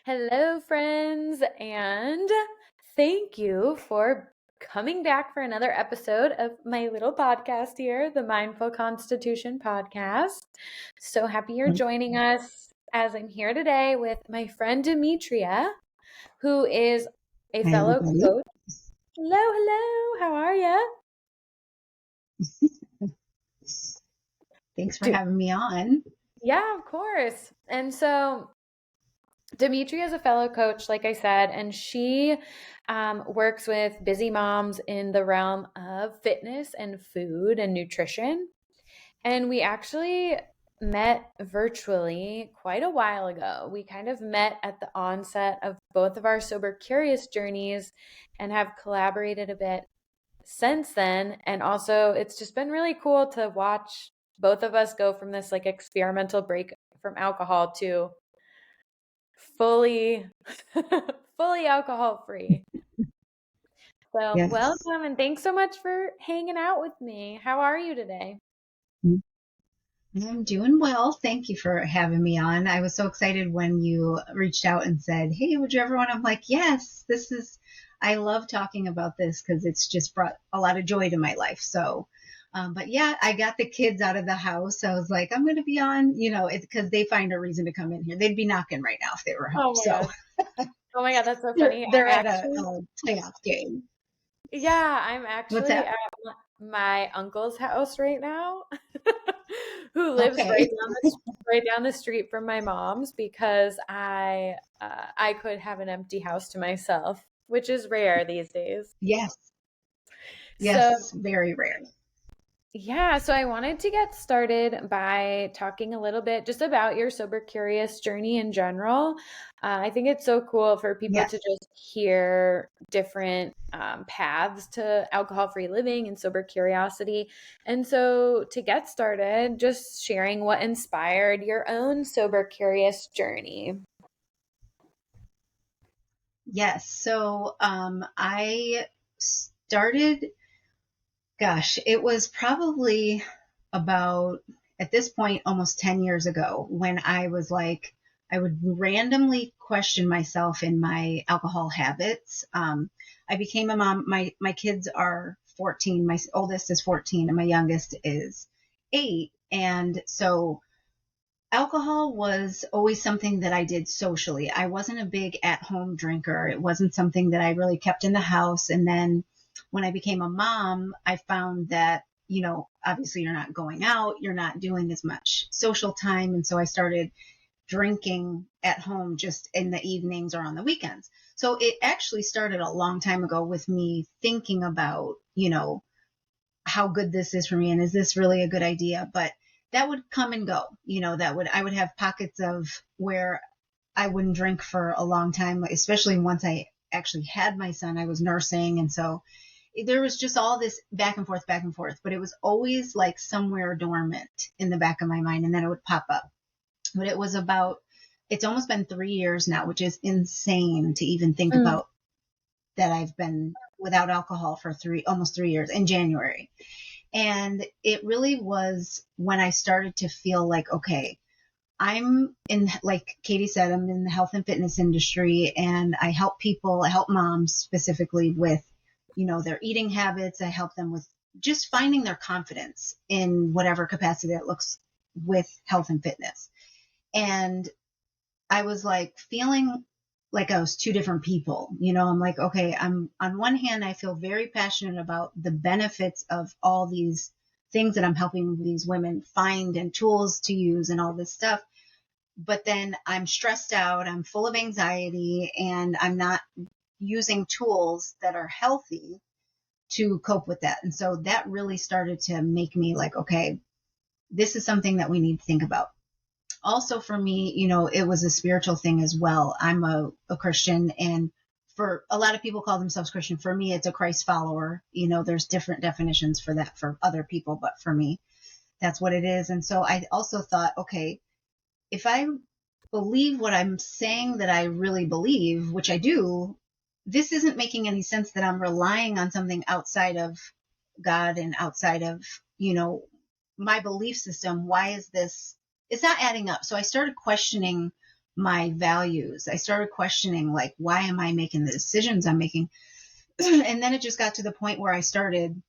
Hello, friends, and thank you for coming back for another episode of my little podcast here, the Mindful Constitution Podcast. So happy you're joining us as I'm here today with my friend Demetria, who is a Hi, fellow everybody. coach. Hello, hello. How are you? Thanks for having me on. Yeah, of course. And so Demetria is a fellow coach, like I said, and she works with busy moms in the realm of fitness and food and nutrition. And we actually met virtually quite a while ago. We kind of met at the onset of both of our Sober Curious journeys and have collaborated a bit since then. And also, it's just been really cool to watch both of us go from this like experimental break from alcohol to fully fully alcohol free. So Yes. welcome and thanks so much for hanging out with me. How are you today? I'm doing well. Thank you for having me on. I was so excited when you reached out and said, "Hey, would you ever want?" I'm like, "Yes, I love talking about this because it's just brought a lot of joy to my life." So, but yeah, I got the kids out of the house. I was like, I'm going to be on, because they find a reason to come in here. They'd be knocking right now if they were home. Oh my So god. Oh my god, that's so they're, funny. they're at a playoff game. I'm What's actually that? at my uncle's house right now, who lives Okay. right down the street from my mom's because I could have an empty house to myself, which is rare these days. Yes. So Yes. Very rare. yeah, so I wanted to get started by talking a little bit just about your Sober Curious journey in general. I think it's so cool for people to Yes. just hear different paths to alcohol free living and sober curiosity. And so to get started, just sharing what inspired your own Sober Curious journey. Yes. So I started, gosh, it was probably about, at this point, almost 10 years ago when I was like, I would randomly question myself in my alcohol habits. I became a mom. My kids are 14. My oldest is 14 and my youngest is 8. And so alcohol was always something that I did socially. I wasn't a big at home drinker. It wasn't something that I really kept in the house. And then when I became a mom, I found that, obviously you're not going out, you're not doing as much social time. And so I started drinking at home just in the evenings or on the weekends. So it actually started a long time ago with me thinking about, how good this is for me and is this really a good idea? But that would come and go. I would have pockets of where I wouldn't drink for a long time, especially once I actually had my son. I was nursing, and so there was just all this back and forth, but it was always like somewhere dormant in the back of my mind, and then it would pop up. But it's almost been 3 years now, which is insane to even think Mm. about, that I've been without alcohol for almost 3 years in January. And it really was when I started to feel like, okay, I'm in, like Katie said, I'm in the health and fitness industry, and I help people, I help moms specifically with, their eating habits. I help them with just finding their confidence in whatever capacity it looks with health and fitness. And I was like feeling like I was two different people. I'm like, okay, I'm on one hand, I feel very passionate about the benefits of all these things that I'm helping these women find and tools to use and all this stuff. But then I'm stressed out, I'm full of anxiety, and I'm not using tools that are healthy to cope with that. And so that really started to make me like, okay, this is something that we need to think about. Also for me, it was a spiritual thing as well. I'm a Christian, and for a lot of people call themselves Christian. For me, it's a Christ follower. There's different definitions for that for other people, but for me, that's what it is. And so I also thought, okay, if I believe what I'm saying that I really believe, which I do, this isn't making any sense that I'm relying on something outside of God and outside of, my belief system. Why is this? It's not adding up. So I started questioning my values. I started questioning, like, why am I making the decisions I'm making? And then it just got to the point where I started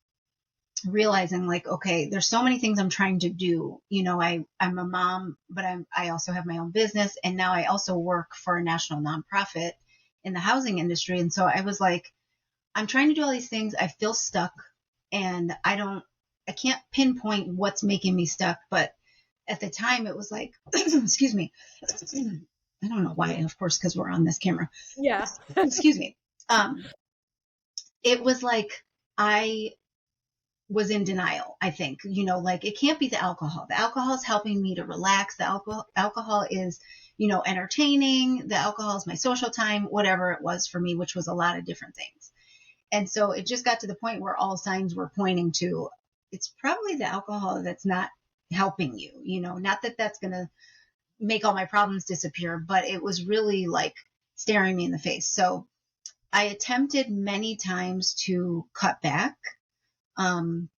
realizing, like, okay, there's so many things I'm trying to do. I'm a mom, but I also have my own business, and now I also work for a national nonprofit in the housing industry. And so I was like, I'm trying to do all these things. I feel stuck, and I can't pinpoint what's making me stuck. But at the time, it was like, excuse me, I don't know why. Of course, because we're on this camera. Yeah. Excuse me. It was like I was in denial, I think. Like, it can't be the alcohol. The alcohol is helping me to relax. The alcohol is, entertaining. The alcohol is my social time, whatever it was for me, which was a lot of different things. And so it just got to the point where all signs were pointing to, it's probably the alcohol that's not helping you. Not that that's going to make all my problems disappear, but it was really like staring me in the face. So I attempted many times to cut back. And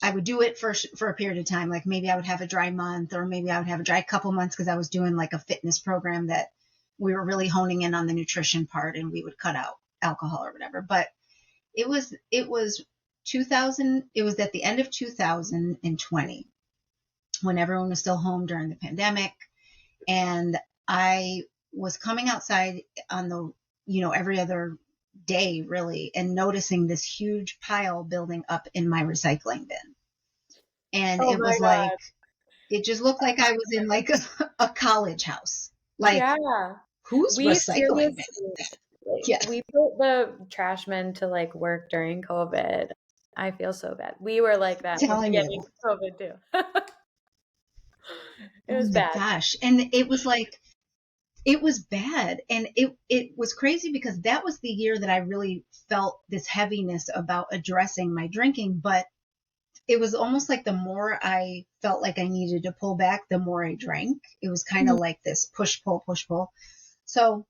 I would do it for a period of time. Like, maybe I would have a dry month, or maybe I would have a dry couple months, because I was doing like a fitness program that we were really honing in on the nutrition part, and we would cut out alcohol or whatever. But it was 2000. It was at the end of 2020, when everyone was still home during the pandemic. And I was coming outside on the, every other day, really, and noticing this huge pile building up in my recycling bin. And Oh it my was like, God. it just looked like I was in like a college house. Like, Yeah. whose We recycling bin seriously, is that? Yeah. we put the trash men to like work during COVID. I feel so bad. We were like that in the Telling beginning you. of COVID too. It Oh was my bad. gosh. And it was like, it was bad. And it was crazy, because that was the year that I really felt this heaviness about addressing my drinking. But it was almost like the more I felt like I needed to pull back, the more I drank. It was kind of like this push, pull, push, pull. So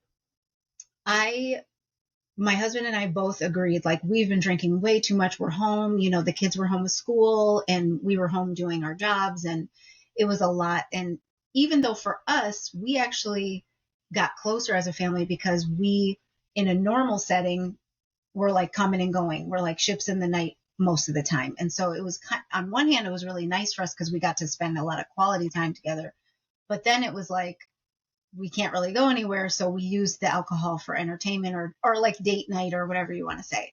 my husband and I both agreed, like, we've been drinking way too much. We're home, the kids were home with school, and we were home doing our jobs, and it was a lot. And even though for us, we actually got closer as a family, because we, in a normal setting, were like coming and going. We're like ships in the night most of the time. And so it was, on one hand, it was really nice for us, because we got to spend a lot of quality time together. But then it was like, we can't really go anywhere. So we use the alcohol for entertainment, or like date night, or whatever you want to say.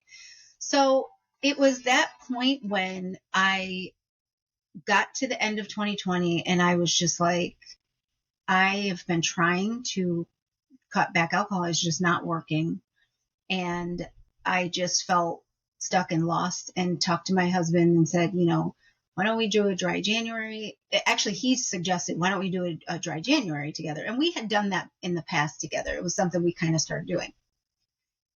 So it was that point when I got to the end of 2020, and I was just like, I have been trying to cut back alcohol. It's just not working. And I just felt stuck and lost, and talked to my husband and said, why don't we do a dry January? Actually, he suggested, why don't we do a dry January together? And we had done that in the past together. It was something we kind of started doing.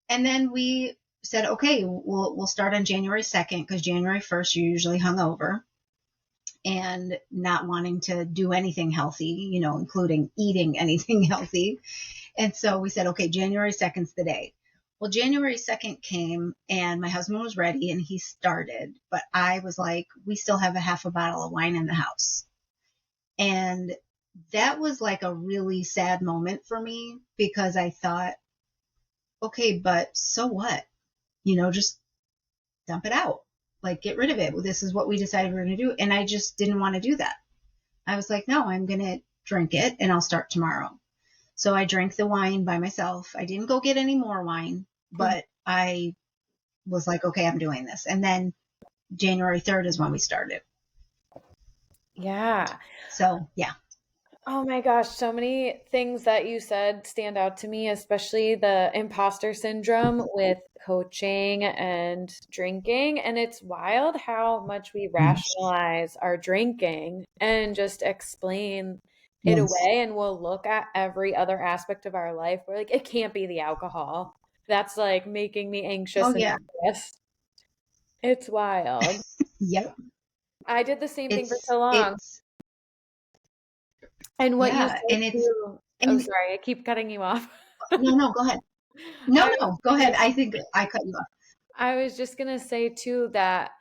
And then we said, okay, we'll start on January 2nd, because January 1st, you're usually hungover and not wanting to do anything healthy, including eating anything healthy. And so we said, okay, January 2nd's the day. Well, January 2nd came, and my husband was ready, and he started. But I was like, we still have a half a bottle of wine in the house. And that was like a really sad moment for me, because I thought, okay, but so what? Just dump it out. Like, get rid of it. Well, this is what we decided we are going to do. And I just didn't want to do that. I was like, no, I'm going to drink it, and I'll start tomorrow. So I drank the wine by myself. I didn't go get any more wine, but I was like, okay, I'm doing this. And then January 3rd is when we started. Yeah. So, yeah. Oh my gosh, so many things that you said stand out to me, especially the imposter syndrome with coaching and drinking. And it's wild how much we rationalize our drinking and just explain it Yes. away. And we'll look at every other aspect of our life. We're like, it can't be the alcohol. That's like making me Oh, anxious and yeah. stressed. It's wild. Yep. I did the same thing for It's, so long. it's, And what you yeah. said And it's, too. Oh, and sorry, I keep cutting you off. no, no, go ahead. No, I was no, go gonna ahead. I think I cut you off. I was just gonna say too that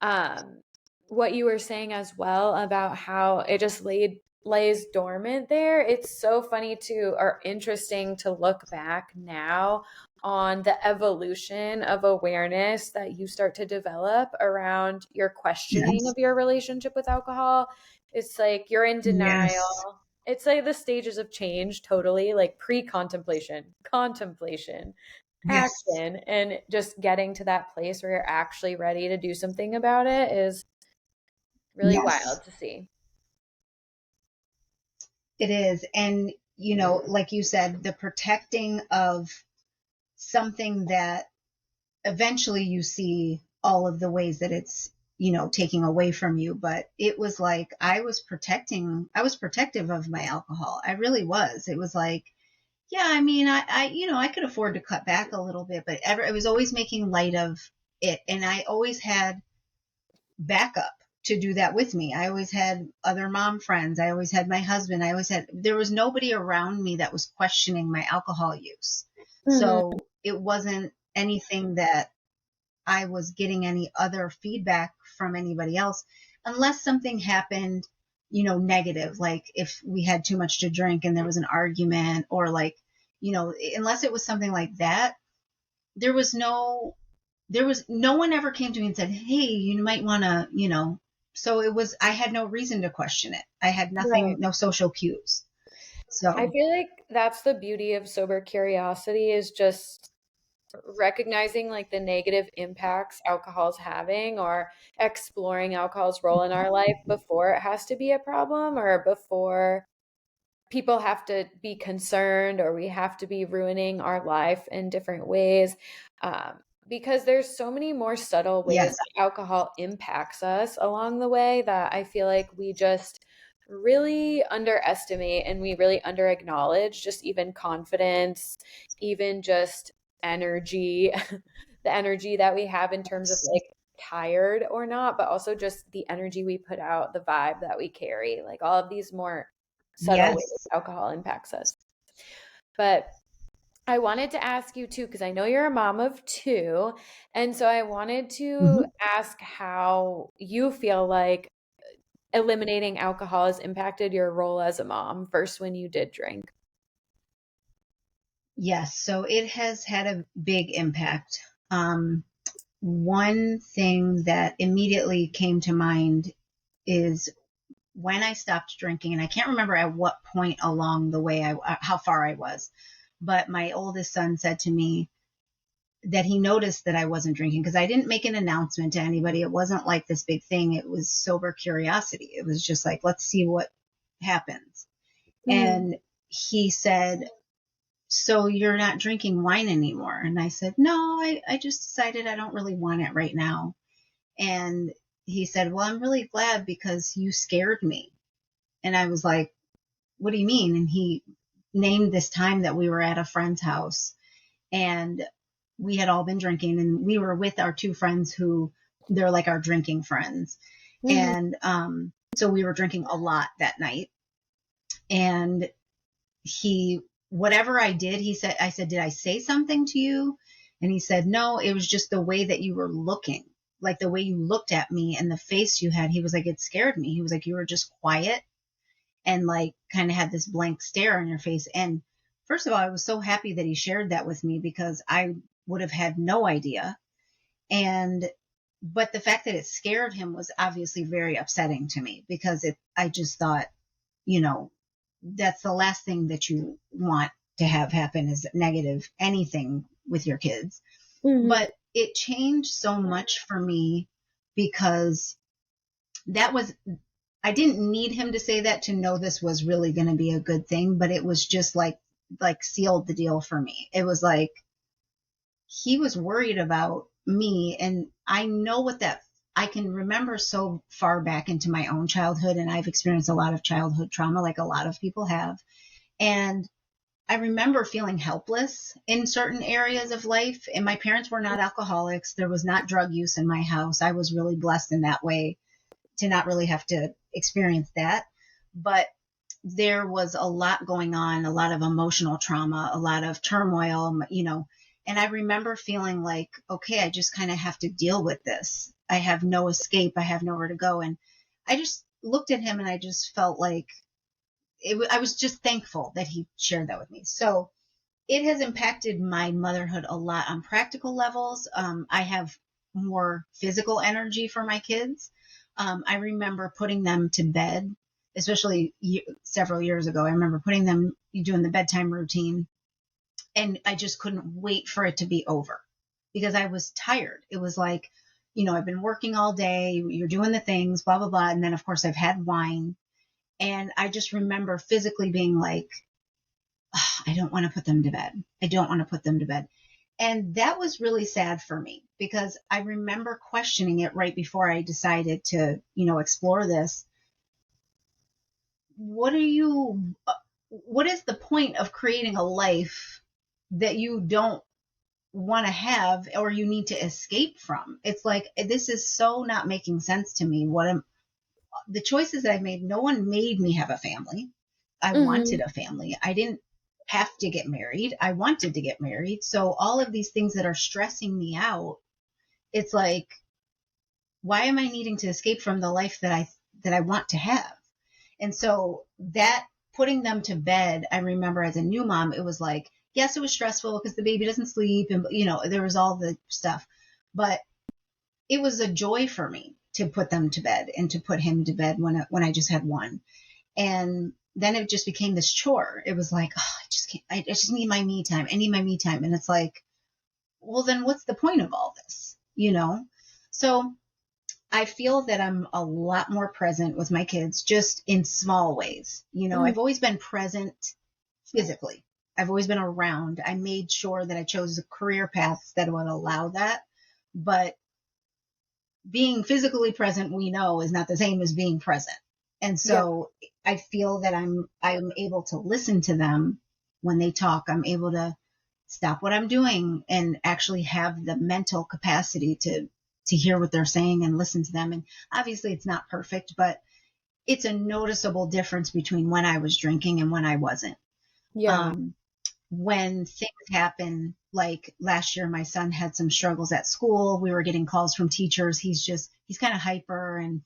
um what you were saying as well about how it just laid lays dormant there. It's so funny to, or interesting to look back now on the evolution of awareness that you start to develop around your questioning Yes. of your relationship with alcohol. It's like you're in Yes. denial. It's like the stages of change, totally like pre-contemplation, contemplation, Yes. action, and just getting to that place where you're actually ready to do something about it is really Yes. wild to see. It is. And, like you said, the protecting of something that eventually you see all of the ways that it's, taking away from you. But it was like I was protective of my alcohol. I really was. It was like, yeah, I mean, I could afford to cut back a little bit, but it was always making light of it. And I always had backup to do that with me. I always had other mom friends. I always had my husband. There was nobody around me that was questioning my alcohol use. Mhm. So it wasn't anything that I was getting any other feedback from anybody else unless something happened, negative, like if we had too much to drink and there was an argument or like, unless it was something like that, there was no no one ever came to me and said, "Hey, you might want to," So I had no reason to question it. I had Right. nothing, no social cues. I So, feel like that's the beauty of sober curiosity is just recognizing like the negative impacts alcohol's having or exploring alcohol's role in our life before it has to be a problem or before people have to be concerned or we have to be ruining our life in different ways. Because there's so many more subtle ways yes, that alcohol impacts us along the way that I feel like we just really underestimate and we really under acknowledge just even confidence, even just energy, the energy that we have in terms of like tired or not, but also just the energy we put out, the vibe that we carry, like all of these more subtle ways yes. alcohol impacts us. But I wanted to ask you too, because I know you're a mom of two. And so I wanted to Hmm. ask how you feel like eliminating alcohol has impacted your role as a mom, first when you did drink. Yes. So it has had a big impact. One thing that immediately came to mind is when I stopped drinking, and I can't remember at what point along the way how far I was, but my oldest son said to me that he noticed that I wasn't drinking because I didn't make an announcement to anybody. It wasn't like this big thing. It was sober curiosity. It was just like, let's see what happens. Mhm. And he said, "So you're not drinking wine anymore?" And I said, "No, I just decided I don't really want it right now." And he said, "Well, I'm really glad because you scared me." And I was like, "What do you mean?" And he named this time that we were at a friend's house and we had all been drinking and we were with our two friends who they're like our drinking friends. Mhm. And so we were drinking a lot that night. And he, whatever I did, I said, "Did I say something to you?" And he said, "No, it was just the way that you were looking, like the way you looked at me and the face you had." He was like, "It scared me." He was like, "You were just quiet and like kind of had this blank stare on your face." And first of all, I was so happy that he shared that with me because I would have had no idea. And but the fact that it scared him was obviously very upsetting to me because I just thought, you know, that's the last thing that you want to have happen is negative anything with your kids. Mhm. But it changed so much for me because that was I didn't need him to say that to know this was really going to be a good thing, but it was just like sealed the deal for me. It was like he was worried about me and I know what that I can remember so far back into my own childhood and I've experienced a lot of childhood trauma like a lot of people have. And I remember feeling helpless in certain areas of life and my parents were not alcoholics. There was not drug use in my house. I was really blessed in that way to not really have to experience that. But there was a lot going on, a lot of emotional trauma, a lot of turmoil, and I remember feeling like, okay, I just kind of have to deal with this. I have no escape. I have nowhere to go. And I just looked at him and I just felt like I was just thankful that he shared that with me. So it has impacted my motherhood a lot on practical levels. I have more physical energy for my kids. I remember putting them to bed, especially several years ago. I remember putting them doing the bedtime routine, and I just couldn't wait for it to be over because I was tired. It was like, I've been working all day, you're doing the things, blah, blah, blah. And then, of course, I've had wine. And I just remember physically being like, "Ugh, I don't want to put them to bed. I don't want to put them to bed." And that was really sad for me because I remember questioning it right before I decided to, explore this. What are you, what is the point of creating a life that you don't want to have or you need to escape from? It's like, this is so not making sense to me. The choices that I've made, no one made me have a family. I wanted Mhm. a family. I didn't have to get married. I wanted to get married. So all of these things that are stressing me out, it's like, why am I needing to escape from the life that I want to have? And so that putting them to bed, I remember as a new mom, it was like, yes, it was stressful because the baby doesn't sleep and there was all the stuff. But it was a joy for me to put them to bed and to put him to bed when I just had one. And then it just became this chore. It was like, oh, I just can't, I just need my me time. I need my me time. And it's like, well, then what's the point of all this? So I feel that I'm a lot more present with my kids just in small ways. Mhm. I've always been present physically. I've always been around. I made sure that I chose career paths that would allow that. But being physically present, we know, is not the same as being present. And Yeah. so I feel that I'm able to listen to them when they talk. I'm able to stop what I'm doing and actually have the mental capacity to hear what they're saying and listen to them. And obviously it's not perfect, but it's a noticeable difference between when I was drinking and when I wasn't. Yeah. Um, when things happen, like last year, my son had some struggles at school. We were getting calls from teachers. He's kind of hyper and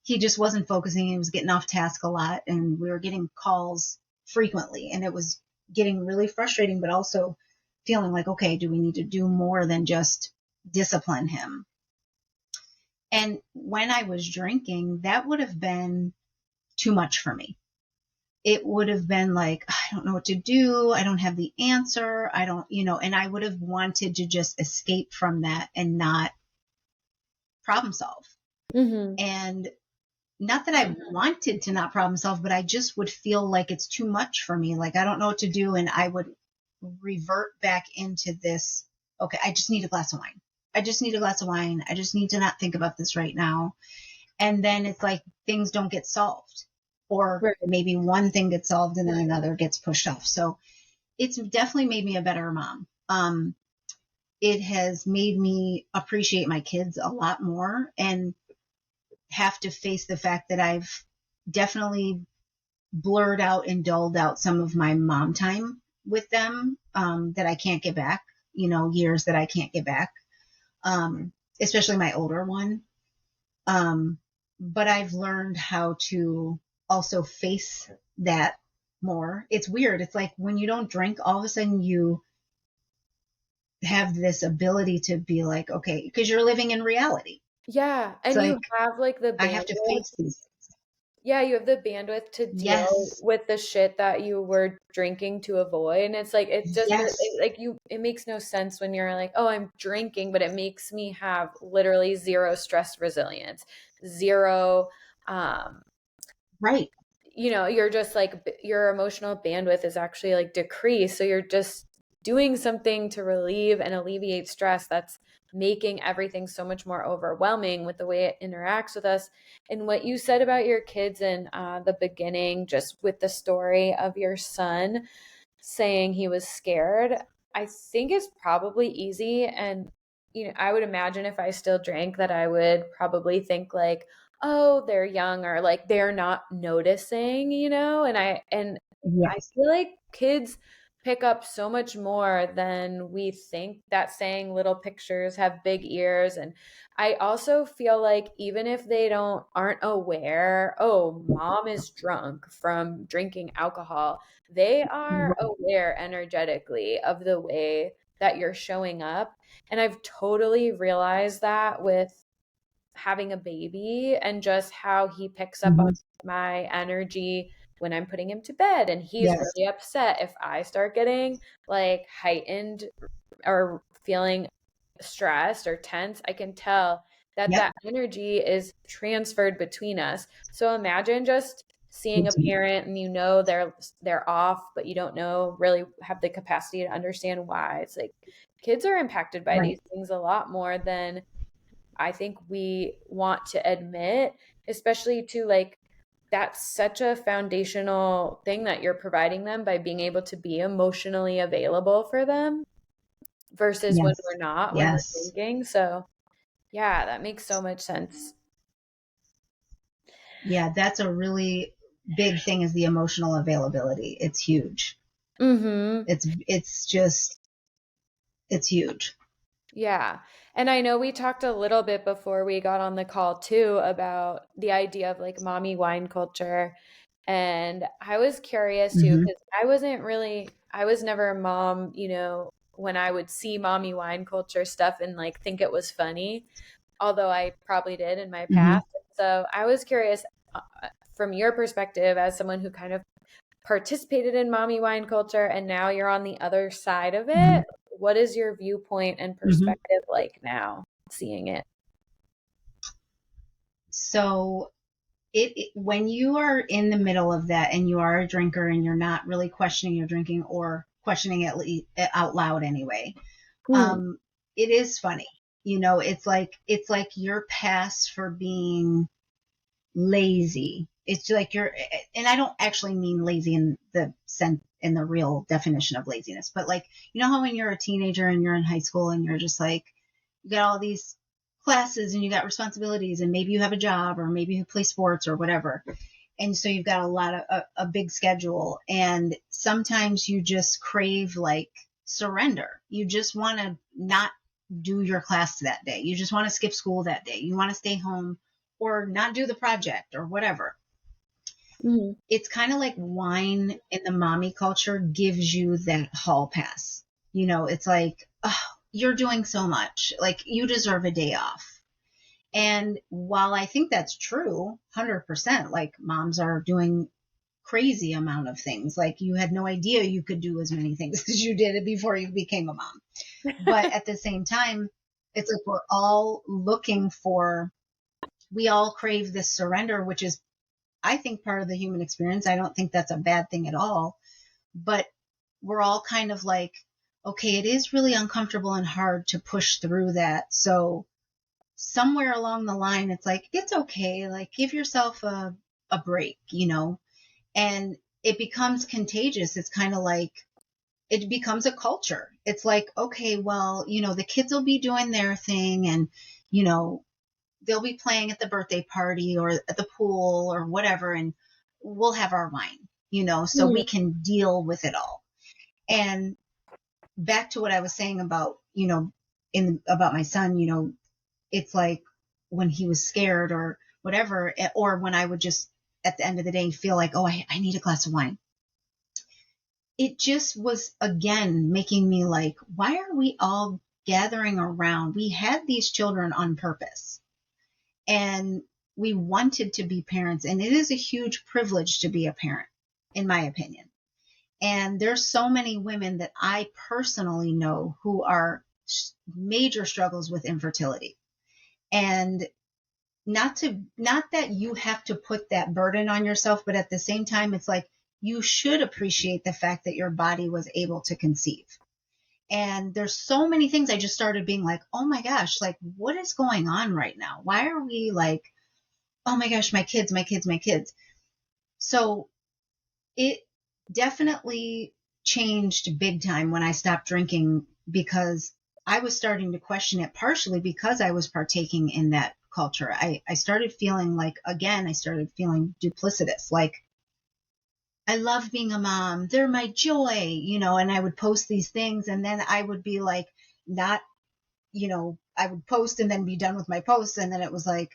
he just wasn't focusing. He was getting off task a lot. And we were getting calls frequently. And it was getting really frustrating, but also feeling like, okay, do we need to do more than just discipline him? And when I was drinking, that would have been too much for me. It would have been like, I don't know what to do. I don't have the answer. I don't, and I would have wanted to just escape from that and not problem solve. Mhm. And not that I wanted to not problem solve, but I just would feel like it's too much for me. Like, I don't know what to do. And I would revert back into this. Okay, I just need a glass of wine. I just need a glass of wine. I just need to not think about this right now. And then it's like things don't get solved. Or Right. maybe one thing gets solved and then another gets pushed off. So it's definitely made me a better mom. It has made me appreciate my kids a lot more and have to face the fact that I've definitely blurred out and dulled out some of my mom time with them, that I can't get back, years that I can't get back, especially my older one. Um, but I've learned how to also face that more. It's weird. It's like when you don't drink, all of a sudden you have this ability to be like, okay, because you're living in reality. Yeah, It's and you like have, like, the I have to bandwidth. face these things. Yeah, you have the bandwidth to deal Yes, with the shit that you were drinking to avoid, and it's like, it just yes, like, it makes no sense when you're like, "Oh, I'm drinking," but it makes me have literally 0 stress resilience, 0, um right. you're just like your emotional bandwidth is actually like decreased. So you're just doing something to relieve and alleviate stress that's making everything so much more overwhelming with the way it interacts with us. And what you said about your kids in the beginning, just with the story of your son saying he was scared, I think is probably easy. And, I would imagine if I still drank that I would probably think like, oh, they're young or like they're not noticing, and I Yes, feel like kids pick up so much more than we think, that saying little pictures have big ears. And I also feel like even if they aren't aware, oh, mom is drunk from drinking alcohol, they are Right. aware energetically of the way that you're showing up. And I've totally realized that with having a baby and just how he picks up on Mhm. my energy when I'm putting him to bed. And he's Yes. really upset if I start getting like heightened or feeling stressed or tense. I can tell that Yep. that energy is transferred between us. So imagine just seeing a parent and they're off, but you don't know really have the capacity to understand why. It's like kids are impacted by Right. these things a lot more than I think we want to admit, especially to like that's such a foundational thing that you're providing them by being able to be emotionally available for them versus when Yes. we're not, when we're Yes. thinking. So, yeah, that makes so much sense. Yeah, that's a really big thing is the emotional availability. It's huge. Mhm. It's just it's huge. Yeah. And I know we talked a little bit before we got on the call too about the idea of like mommy wine culture. And I was curious too, Mhm. because I was never a mom, when I would see mommy wine culture stuff and like think it was funny, although I probably did in my Mhm. past. So I was curious from your perspective as someone who kind of participated in mommy wine culture and now you're on the other side of Mhm. it. What is your viewpoint and Mhm. perspective like now seeing it? So when you are in the middle of that and you are a drinker and you're not really questioning your drinking or questioning it out loud anyway, Hmm. um, it is funny. It's like your pass for being lazy. It's like and I don't actually mean lazy in the sense in the real definition of laziness, but like how when you're a teenager and you're in high school and you're just like you got all these classes and you got responsibilities and maybe you have a job or maybe you play sports or whatever, and so you've got a big schedule, and sometimes you just crave like surrender. You just want to not do your class that day. You just want to skip school that day. You want to stay home or not do the project or whatever. Hmm. It's kind of like wine in the mommy culture gives you that hall pass. It's like, oh, you're doing so much. Like, you deserve a day off. And while I think that's true, 100%, like moms are doing crazy amount of things. Like, you had no idea you could do as many things as you did before you became a mom. But at the same time, it's like we all crave this surrender, which is, I think, part of the human experience. I don't think that's a bad thing at all. But we're all kind of like, okay, it is really uncomfortable and hard to push through that. So somewhere along the line, it's like, it's okay. Like, give yourself a break. And it becomes contagious. It's kind of like, it becomes a culture. It's like, okay, well, the kids will be doing their thing and, you know, they'll be playing at the birthday party or at the pool or whatever. And we'll have our wine, so Hmm. we can deal with it all. And back to what I was saying about, about my son, it's like when he was scared or whatever, or when I would just at the end of the day feel like, oh, I need a glass of wine. It just was again making me like, why are we all gathering around? We had these children on purpose and we wanted to be parents, and it is a huge privilege to be a parent, in my opinion. And there's so many women that I personally know who are major struggles with infertility. And not that you have to put that burden on yourself, but at the same time, it's like you should appreciate the fact that your body was able to conceive. And there's so many things I just started being like, oh my gosh, like what is going on right now? Why are we like, oh my gosh, my kids, my kids, my kids. So it definitely changed big time when I stopped drinking because I was starting to question it, partially because I was partaking in that culture. I started feeling like, again, I started feeling duplicitous. Like, I love being a mom. They're my joy, and I would post these things and then I would be like, not, I would post and then be done with my posts. And then it was like,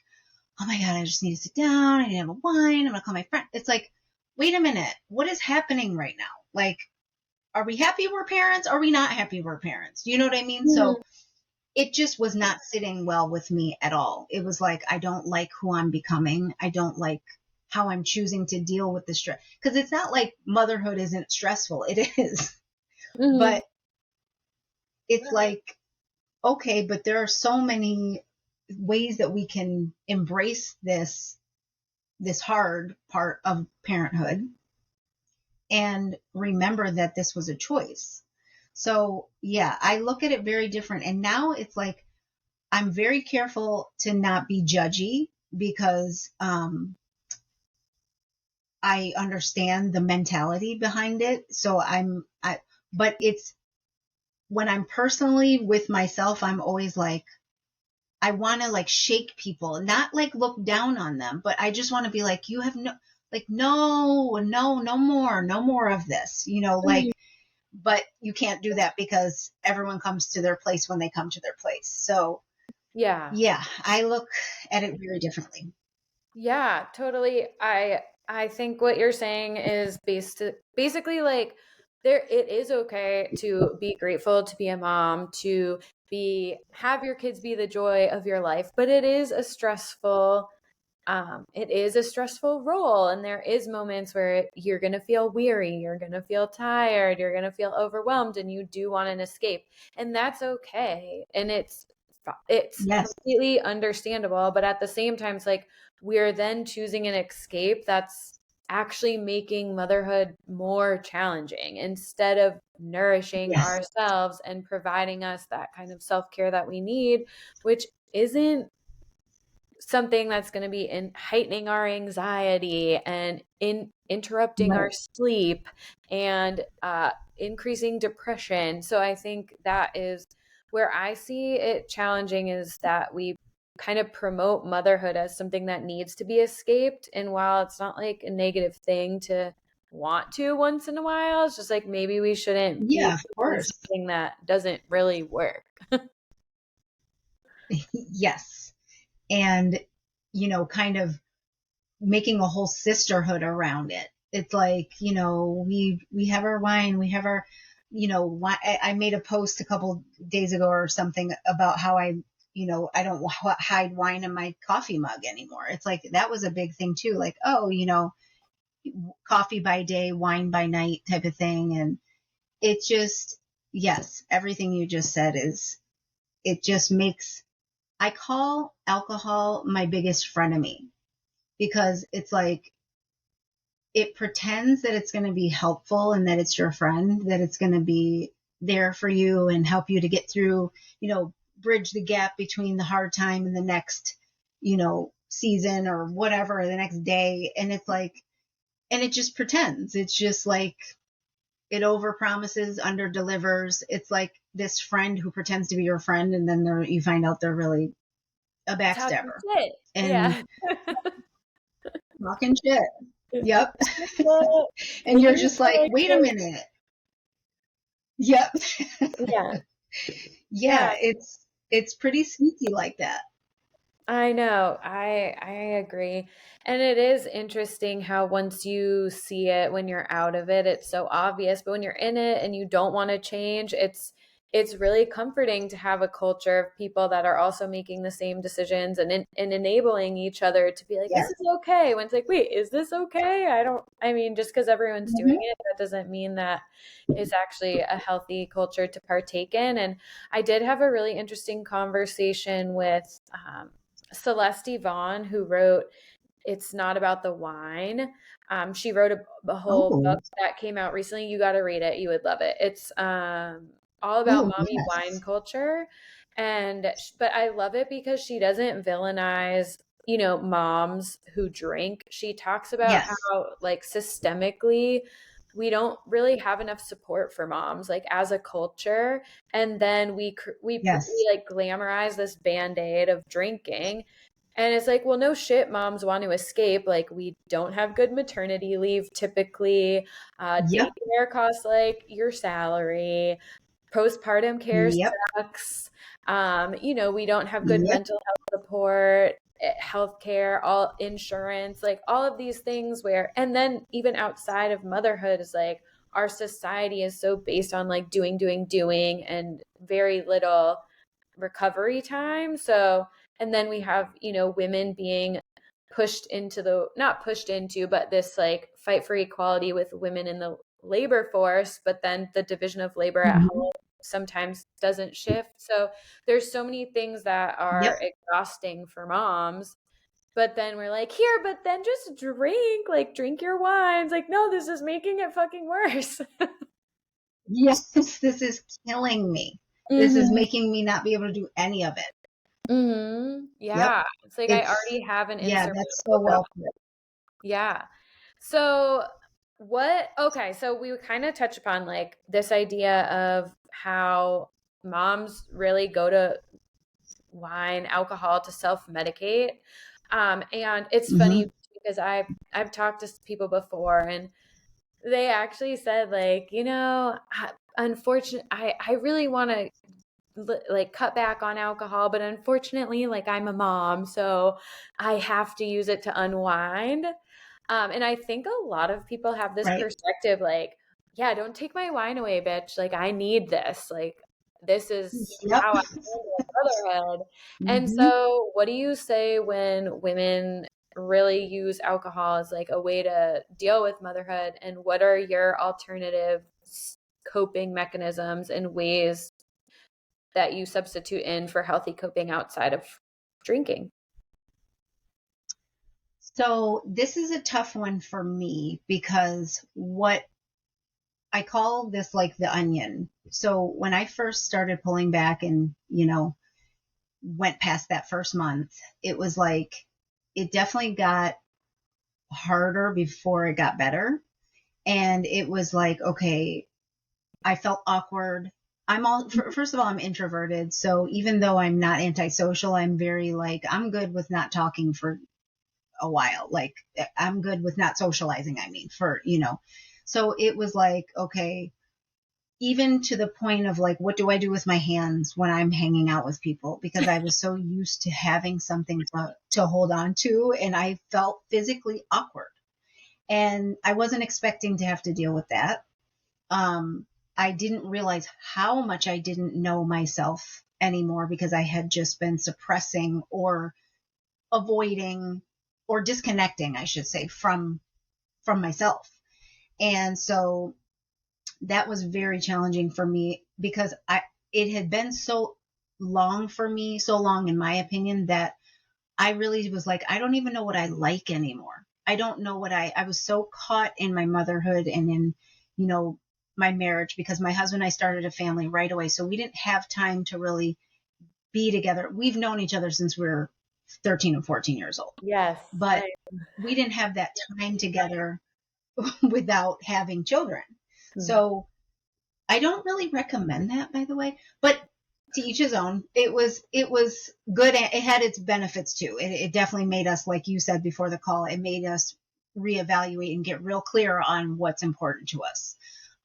oh my God, I just need to sit down. I need to have a wine. I'm going to call my friend. It's like, wait a minute. What is happening right now? Like, are we happy we're parents? Are we not happy we're parents? You know what I mean? Mhm. So it just was not sitting well with me at all. It was like, I don't like who I'm becoming. I don't like how I'm choosing to deal with the stress. Because it's not like motherhood isn't stressful. It is. Mhm. But it's like, okay, but there are so many ways that we can embrace this hard part of parenthood and remember that this was a choice. So, yeah, I look at it very different. And now it's like I'm very careful to not be judgy because I understand the mentality behind it. So but it's when I'm personally with myself, I'm always like, I want to like shake people, not like look down on them, but I just want to be like, you have no, like, no, no, no more of this, Mhm. like, but you can't do that because everyone comes to their place when they come to their place. So, Yeah. yeah, I look at it very differently. Yeah, totally. I think what you're saying is basically like there it is okay to be grateful to be a mom, to be have your kids be the joy of your life, but it is a stressful role, and there is moments where you're going to feel weary, you're going to feel tired, you're going to feel overwhelmed, and you do want an escape, and that's okay, and it's Yes, completely understandable. But at the same time, it's like we're then choosing an escape that's actually making motherhood more challenging instead of nourishing yes, ourselves and providing us that kind of self-care that we need, which isn't something that's going to be in heightening our anxiety and in interrupting our right. sleep and increasing depression. So I think that is where I see it challenging, is that we kind of promote motherhood as something that needs to be escaped. And while it's not like a negative thing to want to once in a while, it's just like maybe we shouldn't Yeah, be of doing course. something that doesn't really work. Yes. And, kind of making a whole sisterhood around it. It's like, we have our wine, we have our, I made a post a couple days ago or something about how I don't hide wine in my coffee mug anymore. It's like that was a big thing too. Like, oh, coffee by day, wine by night type of thing. And it just, yes, everything you just said it just makes, I call alcohol my biggest frenemy because it's like it pretends that it's going to be helpful and that it's your friend, that it's going to be there for you and help you to get through, bridge the gap between the hard time and the next, season or whatever, the next day. And it's like, and it just pretends. It's just like it over promises, under delivers. It's like this friend who pretends to be your friend, and then you find out they're really a Talking backstabber shit. and Yeah. talking shit. Yep. Well, And when you're you just feel like, like wait a you're minute. Yep. yeah, Yeah, yeah, it's pretty sneaky like that. I know. I agree. And it is interesting how once you see it, when you're out of it, it's so obvious, but when you're in it and you don't want to change, it's really comforting to have a culture of people that are also making the same decisions and enabling each other to be like, this Yes. is okay. When it's like, wait, is this okay? I mean, just because everyone's doing Hmm. it, that doesn't mean that it's actually a healthy culture to partake in. And I did have a really interesting conversation with Celeste Yvonne, who wrote It's Not About the Wine. She wrote a whole Oh, book that came out recently. You got to read it. You would love it. It's all about oh mommy wine yes, culture. But I love it because she doesn't villainize, moms who drink. She talks about yes, how, like, systemically, we don't really have enough support for moms, like, as a culture. And then we yes, like glamorize this band-aid of drinking, And it's like, well, no shit, moms want to escape. Like, we don't have good maternity leave typically. Yep. Daycare costs like your salary. Postpartum care Yep. sucks. We don't have good Yep. mental health support, healthcare, all insurance, like all of these things where, and then even outside of motherhood is like our society is so based on like doing, doing, doing, and very little recovery time. So, and then we have, women being pushed into not pushed into, but this like fight for equality with women in the labor force, but then the division of labor at Mhm. home sometimes doesn't shift. So there's so many things that are Yep. exhausting for moms. But then we're like, here, but then just drink, like drink your wines. Like, no, this is making it fucking worse. Yes, this is killing me. This is hmm making me not be able to do any of it. Yep. Yeah. It's like I It's, already have an yeah, insurmountable that's so well put. Yeah. So so we would kind of touch upon like this idea of how moms really go to wine, alcohol to self-medicate. And it's funny Hmm. because I've talked to people before and they actually said like, unfortunately, I really want to like cut back on alcohol, but unfortunately, like I'm a mom, so I have to use it to unwind. And I think a lot of people have this Right. perspective like, yeah, don't take my wine away, bitch. Like, I need this. Like, this is Yep. how I handle motherhood. And Hmm. so, what do you say when women really use alcohol as like a way to deal with motherhood? And what are your alternative coping mechanisms and ways that you substitute in for healthy coping outside of drinking? So this is a tough one for me because what I call this like the onion. So when I first started pulling back and, went past that first month, it was like it definitely got harder before it got better. And it was like, okay, I felt awkward. First of all, I'm introverted. So even though I'm not antisocial, I'm very like, I'm good with not talking for a while. Like, I'm good with not socializing, I mean, So it was like, okay, even to the point of like, what do I do with my hands when I'm hanging out with people? Because I was so used to having something to hold on to, and I felt physically awkward. And I wasn't expecting to have to deal with that. Um, I didn't realize how much I didn't know myself anymore because I had just been suppressing or avoiding or disconnecting, I should say, from myself. And so that was very challenging for me because it had been so long for me, so long in my opinion, that I really was like, I don't even know what I like anymore. I don't know what I was so caught in my motherhood and in, you know, my marriage because my husband and I started a family right away. So we didn't have time to really be together. We've known each other since we were 13 and 14 years old, Yes, but same. we didn't have that time together without having children. Mhm. So I don't really recommend that, by the way, but to each his own. It was good. It had its benefits too. It definitely made us, like you said before the call, it made us reevaluate and get real clear on what's important to us.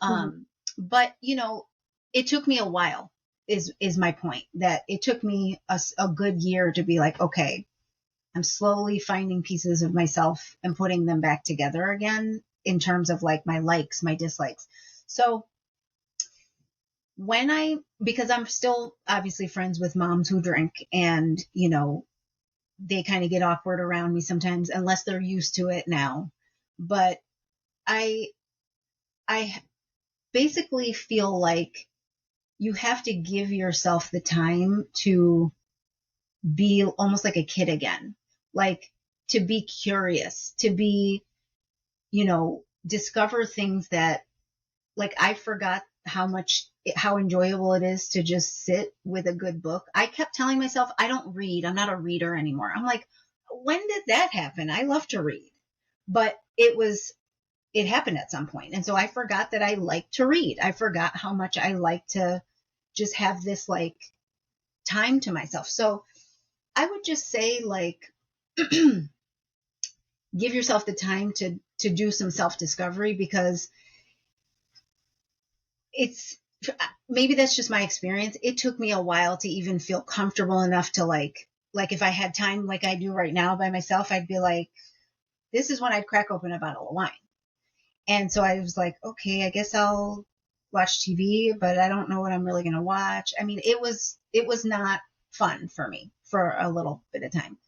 Mhm. But it took me a while. Is my point that it took me a good year to be like, okay, I'm slowly finding pieces of myself and putting them back together again in terms of like my likes, my dislikes. So because I'm still obviously friends with moms who drink and, they kind of get awkward around me sometimes unless they're used to it now. But I, I basically feel like you have to give yourself the time to be almost like a kid again, like to be curious, to be, discover things that like I forgot how enjoyable it is to just sit with a good book. I kept telling myself I don't read. I'm not a reader anymore. I'm like, when did that happen? I love to read. But it happened at some point. And so I forgot that I like to read. I forgot how much I like to just have this like time to myself. So I would just say like give yourself the time to do some self-discovery, because it's, maybe that's just my experience. It took me a while to even feel comfortable enough to like if I had time like I do right now by myself, I'd be like, this is when I'd crack open a bottle of wine. And so I was like, okay, I guess I'll watch TV, but I don't know what I'm really going to watch. I mean, it was not fun for me for a little bit of time.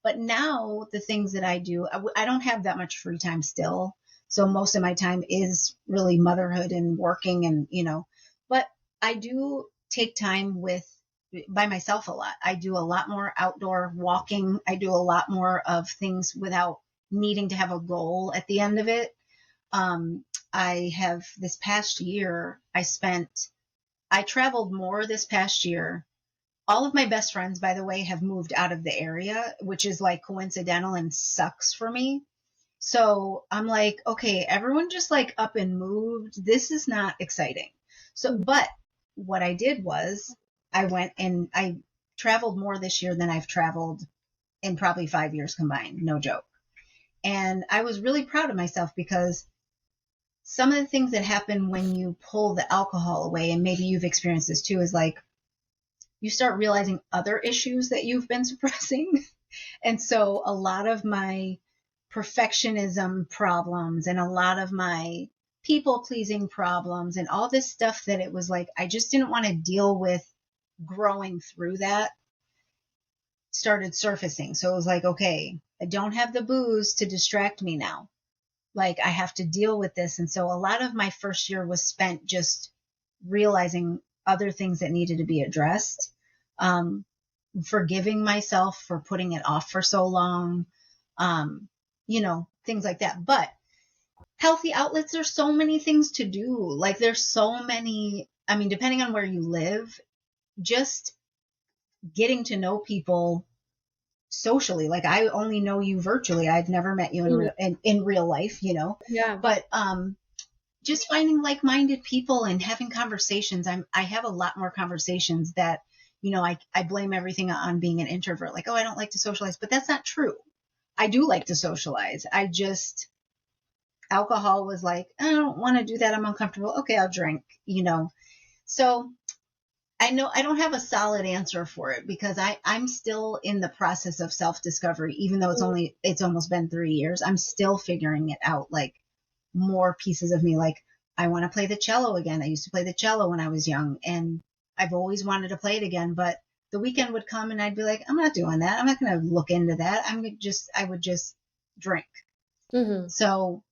But now the things that I do, I don't have that much free time still. So most of my time is really motherhood and working and, but I do take time by myself a lot. I do a lot more outdoor walking. I do a lot more of things without needing to have a goal at the end of it. Um, I have this past year, I traveled more this past year. All of my best friends, by the way, have moved out of the area, which is like coincidental and sucks for me. So I'm like, okay, everyone just like up and moved. This is not exciting. So, but what I did was I went and I traveled more this year than I've traveled in probably 5 years combined. No joke. And I was really proud of myself, because some of the things that happen when you pull the alcohol away, and maybe you've experienced this too, is like you start realizing other issues that you've been suppressing. And so a lot of my perfectionism problems and a lot of my people pleasing problems and all this stuff that it was like I just didn't want to deal with growing through that started surfacing. So it was like, okay, I don't have the booze to distract me now. Like I have to deal with this. And so a lot of my first year was spent just realizing other things that needed to be addressed. Um, Forgiving myself for putting it off for so long, things like that. But healthy outlets, there's so many things to do. Like there's so many, I mean, depending on where you live, just getting to know people socially. Like I only know you virtually. I've never met you Mhm. in real life, Yeah. but just finding like-minded people and having conversations. I have a lot more conversations that, I blame everything on being an introvert. Like, oh, I don't like to socialize, but that's not true. I do like to socialize. Alcohol was like, I don't want to do that. I'm uncomfortable. Okay, I'll drink. So I know I don't have a solid answer for it, because I'm still in the process of self-discovery, even though it's almost been 3 years. I'm still figuring it out. Like more pieces of me, like I want to play the cello again. I used to play the cello when I was young, and I've always wanted to play it again, but the weekend would come and I'd be like, I'm not doing that. I'm not going to look into that. I would just drink. Hmm. So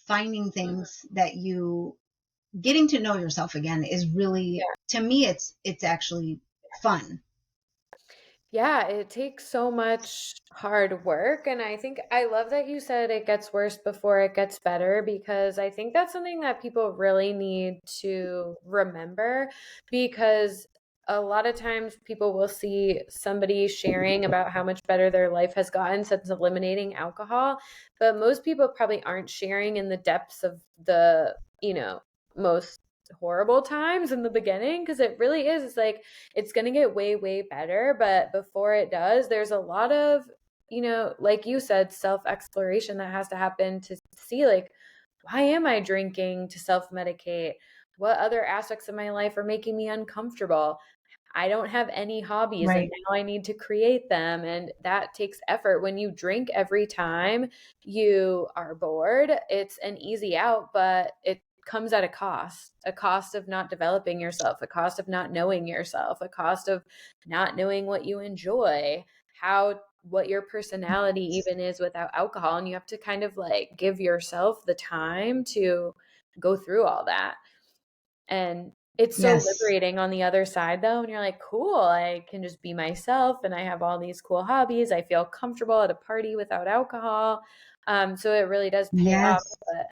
finding things getting to know yourself again is really, to me, it's actually fun. Yeah, it takes so much hard work. And I think I love that you said it gets worse before it gets better, because I think that's something that people really need to remember. Because a lot of times people will see somebody sharing about how much better their life has gotten since eliminating alcohol, but most people probably aren't sharing in the depths of the, most horrible times in the beginning, because it really is, it's like it's going to get way, way better. But before it does, there's a lot of, like you said, self exploration that has to happen to see, like, why am I drinking to self medicate? What other aspects of my life are making me uncomfortable? I don't have any hobbies and Right. now I need to create them. And that takes effort. When you drink every time you are bored, it's an easy out, but it comes at a cost of not developing yourself, a cost of not knowing yourself, a cost of not knowing what you enjoy, what your personality even is without alcohol. And you have to kind of like give yourself the time to go through all that. And it's so Yes. liberating on the other side though, and you're like, cool, I can just be myself and I have all these cool hobbies. I feel comfortable at a party without alcohol. So it really does pay off. Yes. But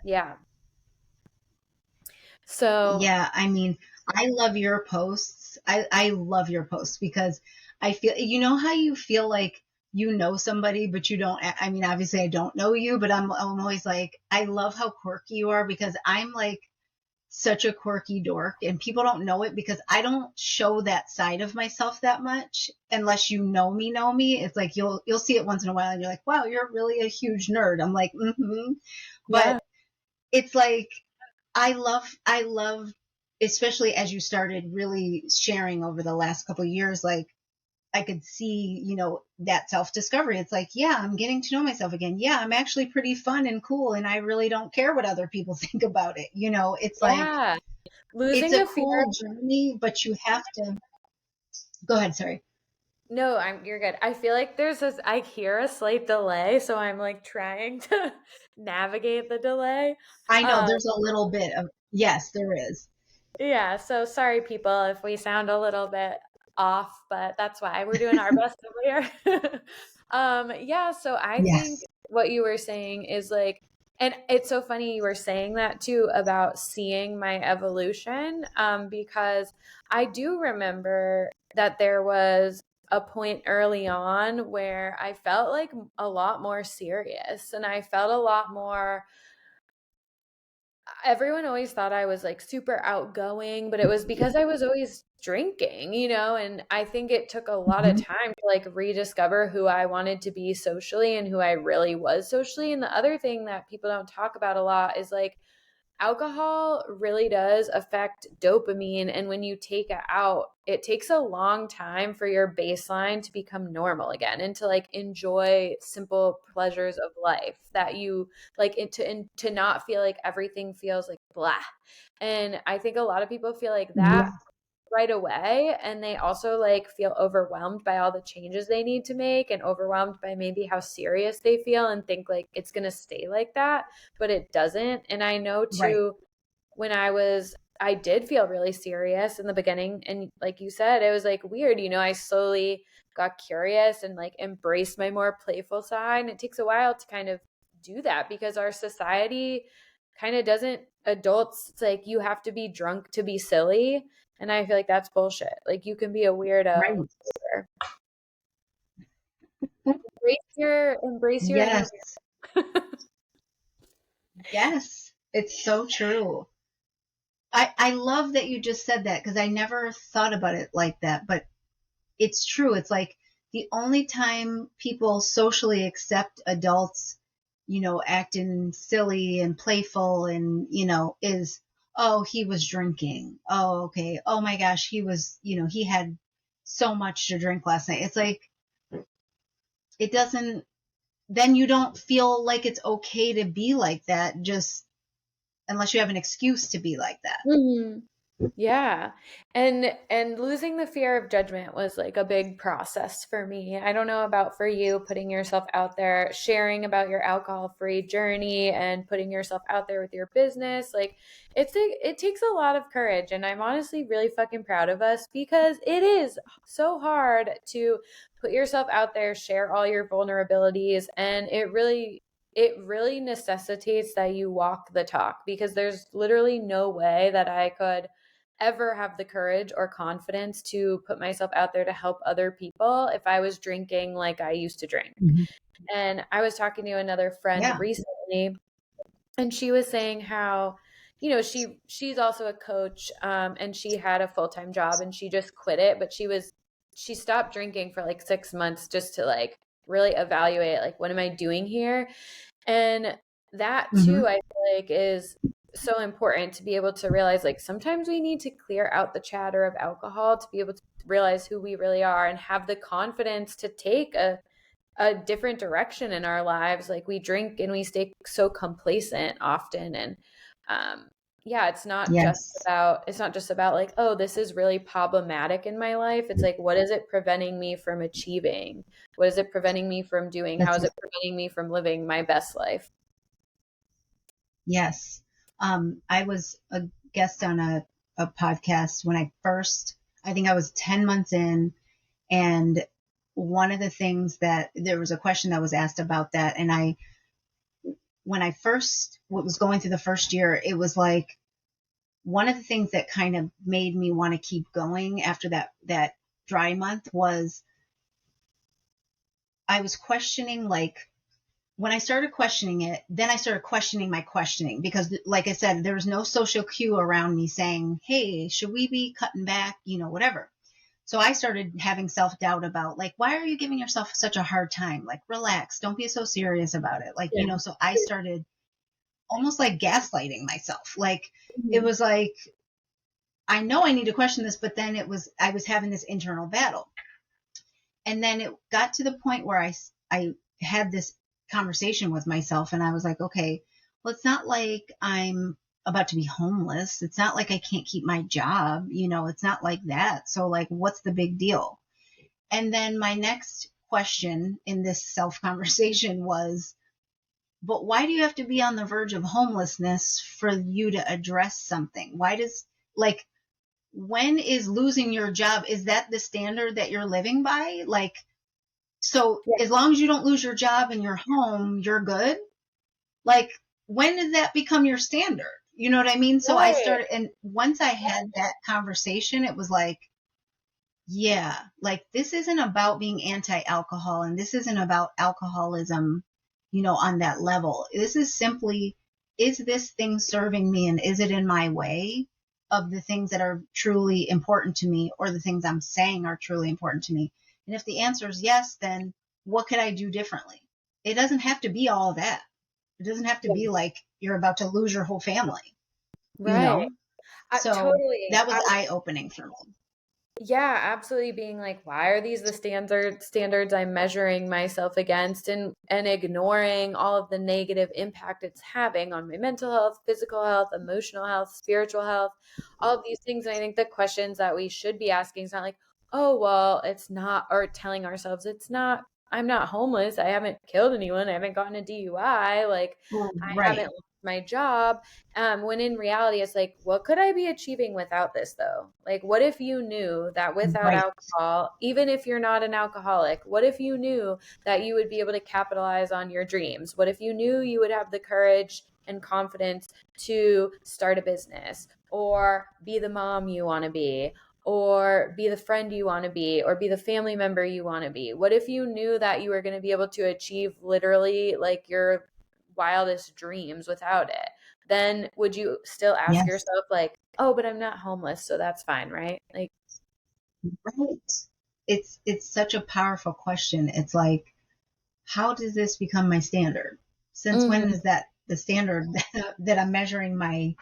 yeah. So Yeah, I mean, I love your posts. I love your posts, because I feel, how you feel like you know somebody, but you don't. I mean, obviously, I don't know you, but I'm always like, I love how quirky you are, because I'm like such a quirky dork, and people don't know it because I don't show that side of myself that much unless you know me. It's like you'll see it once in a while and you're like, wow, you're really a huge nerd. I'm like, mm-hmm. But Yeah. it's like I love especially as you started really sharing over the last couple of years, like I could see, that self discovery. It's like, yeah, I'm getting to know myself again. Yeah, I'm actually pretty fun and cool, and I really don't care what other people think about it. It's like, Yeah. it's Losing a the fear. cool journey, but you have to go ahead. Sorry. No, you're good. I feel like I hear a slight delay, so I'm like trying to navigate the delay. I know Um, there's a little bit of, yes, there is. yeah, so sorry people if we sound a little bit off, but that's why we're doing our best over here. Yeah, so I think Yes. what you were saying is like, and it's so funny you were saying that too about seeing my evolution, because I do remember that there was a point early on where I felt like a lot more serious and I felt a lot more. Everyone always thought I was like super outgoing, but it was because I was always drinking, and I think it took a lot of Mhm. time to like rediscover who I wanted to be socially and who I really was socially. And the other thing that people don't talk about a lot is like alcohol really does affect dopamine. And when you take it out, it takes a long time for your baseline to become normal again and to like enjoy simple pleasures of life that you like to not feel like everything feels like blah. And I think a lot of people feel like that Yeah. right away, and they also like feel overwhelmed by all the changes they need to make and overwhelmed by maybe how serious they feel and think like it's going to stay like that, but it doesn't. And I know Right. too, when I did feel really serious in the beginning, and like you said, it was like weird, I slowly got curious and like embraced my more playful side. And it takes a while to kind of do that because our society kind of doesn't, adults, it's like you have to be drunk to be silly, and I feel like that's bullshit. Like you can be a weirdo. Right. Embrace your inner Yes. weirdo. Yes. It's so true. I love that you just said that because I never thought about it like that, but it's true. It's like the only time people socially accept adults, acting silly and playful and, is, oh, he was drinking. Oh, okay. Oh my gosh, he had so much to drink last night. It's like, it doesn't, then you don't feel like it's okay to be like that, just unless you have an excuse to be like that. Mhm. Yeah. And losing the fear of judgment was like a big process for me. I don't know about for you, putting yourself out there, sharing about your alcohol-free journey and putting yourself out there with your business. Like it takes a lot of courage, and I'm honestly really fucking proud of us because it is so hard to put yourself out there, share all your vulnerabilities, and it really necessitates that you walk the talk because there's literally no way that I could ever have the courage or confidence to put myself out there to help other people if I was drinking like I used to drink. Mhm. And I was talking to another friend Yeah. recently, and she was saying how, she's also a coach, and she had a full-time job and she just quit it, but she stopped drinking for like 6 months just to like really evaluate like what am I doing here. And that too, Hmm. I feel like is so important to be able to realize like sometimes we need to clear out the chatter of alcohol to be able to realize who we really are and have the confidence to take a different direction in our lives. Like we drink and we stay so complacent often. And yeah, Yes. it's not just about like, oh, this is really problematic in my life. It's like, what is it preventing me from achieving? What is it preventing me from doing? How That's is it. it preventing me from living my best life? Yes. I was a guest on a podcast when I think I was 10 months in. And one of the things that there was a question that was asked about that. And when I first was going through the first year, it was like one of the things that kind of made me want to keep going after that dry month was I was questioning like when I started questioning it, then I started questioning my questioning because, like I said, there was no social cue around me saying, hey, should we be cutting back, whatever. So I started having self-doubt about, like, why are you giving yourself such a hard time? Like, relax, don't be so serious about it. Like, Yeah. so I started almost like gaslighting myself. Like, it Mhm. was like, I know I need to question this, but then I was having this internal battle. And then it got to the point where I had this conversation with myself and I was like, okay, well, it's not like I'm about to be homeless. It's not like I can't keep my job. It's not like that. So, like, what's the big deal? And then my next question in this self conversation was, but why do you have to be on the verge of homelessness for you to address something? Why does, like, when is losing your job, is that the standard that you're living by? Like, so Yeah. as long as you don't lose your job and your home, you're good. Like, when did that become your standard? You know what I mean? So I Right. started, and once I had that conversation, it was like, yeah, like, this isn't about being anti-alcohol and this isn't about alcoholism, on that level. This is simply, is this thing serving me and is it in my way of the things that are truly important to me or the things I'm saying are truly important to me? And if the answer is yes, then what could I do differently? It doesn't have to be all that. It doesn't have to be like you're about to lose your whole family, you Right. know? So Totally. that was eye opening for me. Yeah, absolutely being like, why are these the standards I'm measuring myself against, and ignoring all of the negative impact it's having on my mental health, physical health, emotional health, spiritual health, all of these things. And I think the questions that we should be asking is not like, oh, well, it's not, or telling ourselves it's not, I'm not homeless. I haven't killed anyone. I haven't gotten a DUI. Like, I haven't Right. lost my job. When in reality, it's like, what could I be achieving without this though? Like, what if you knew that without Right. alcohol, even if you're not an alcoholic, what if you knew that you would be able to capitalize on your dreams? What if you knew you would have the courage and confidence to start a business or be the mom you want to be? Or be the friend you want to be, or be the family member you want to be? What if you knew that you were going to be able to achieve literally like your wildest dreams without it? Then would you still ask Yes. yourself like, oh, but I'm not homeless, so that's fine, right? Like, Right. It's such a powerful question. It's like, how does this become my standard? Since when mhm. is that the standard that I'm measuring my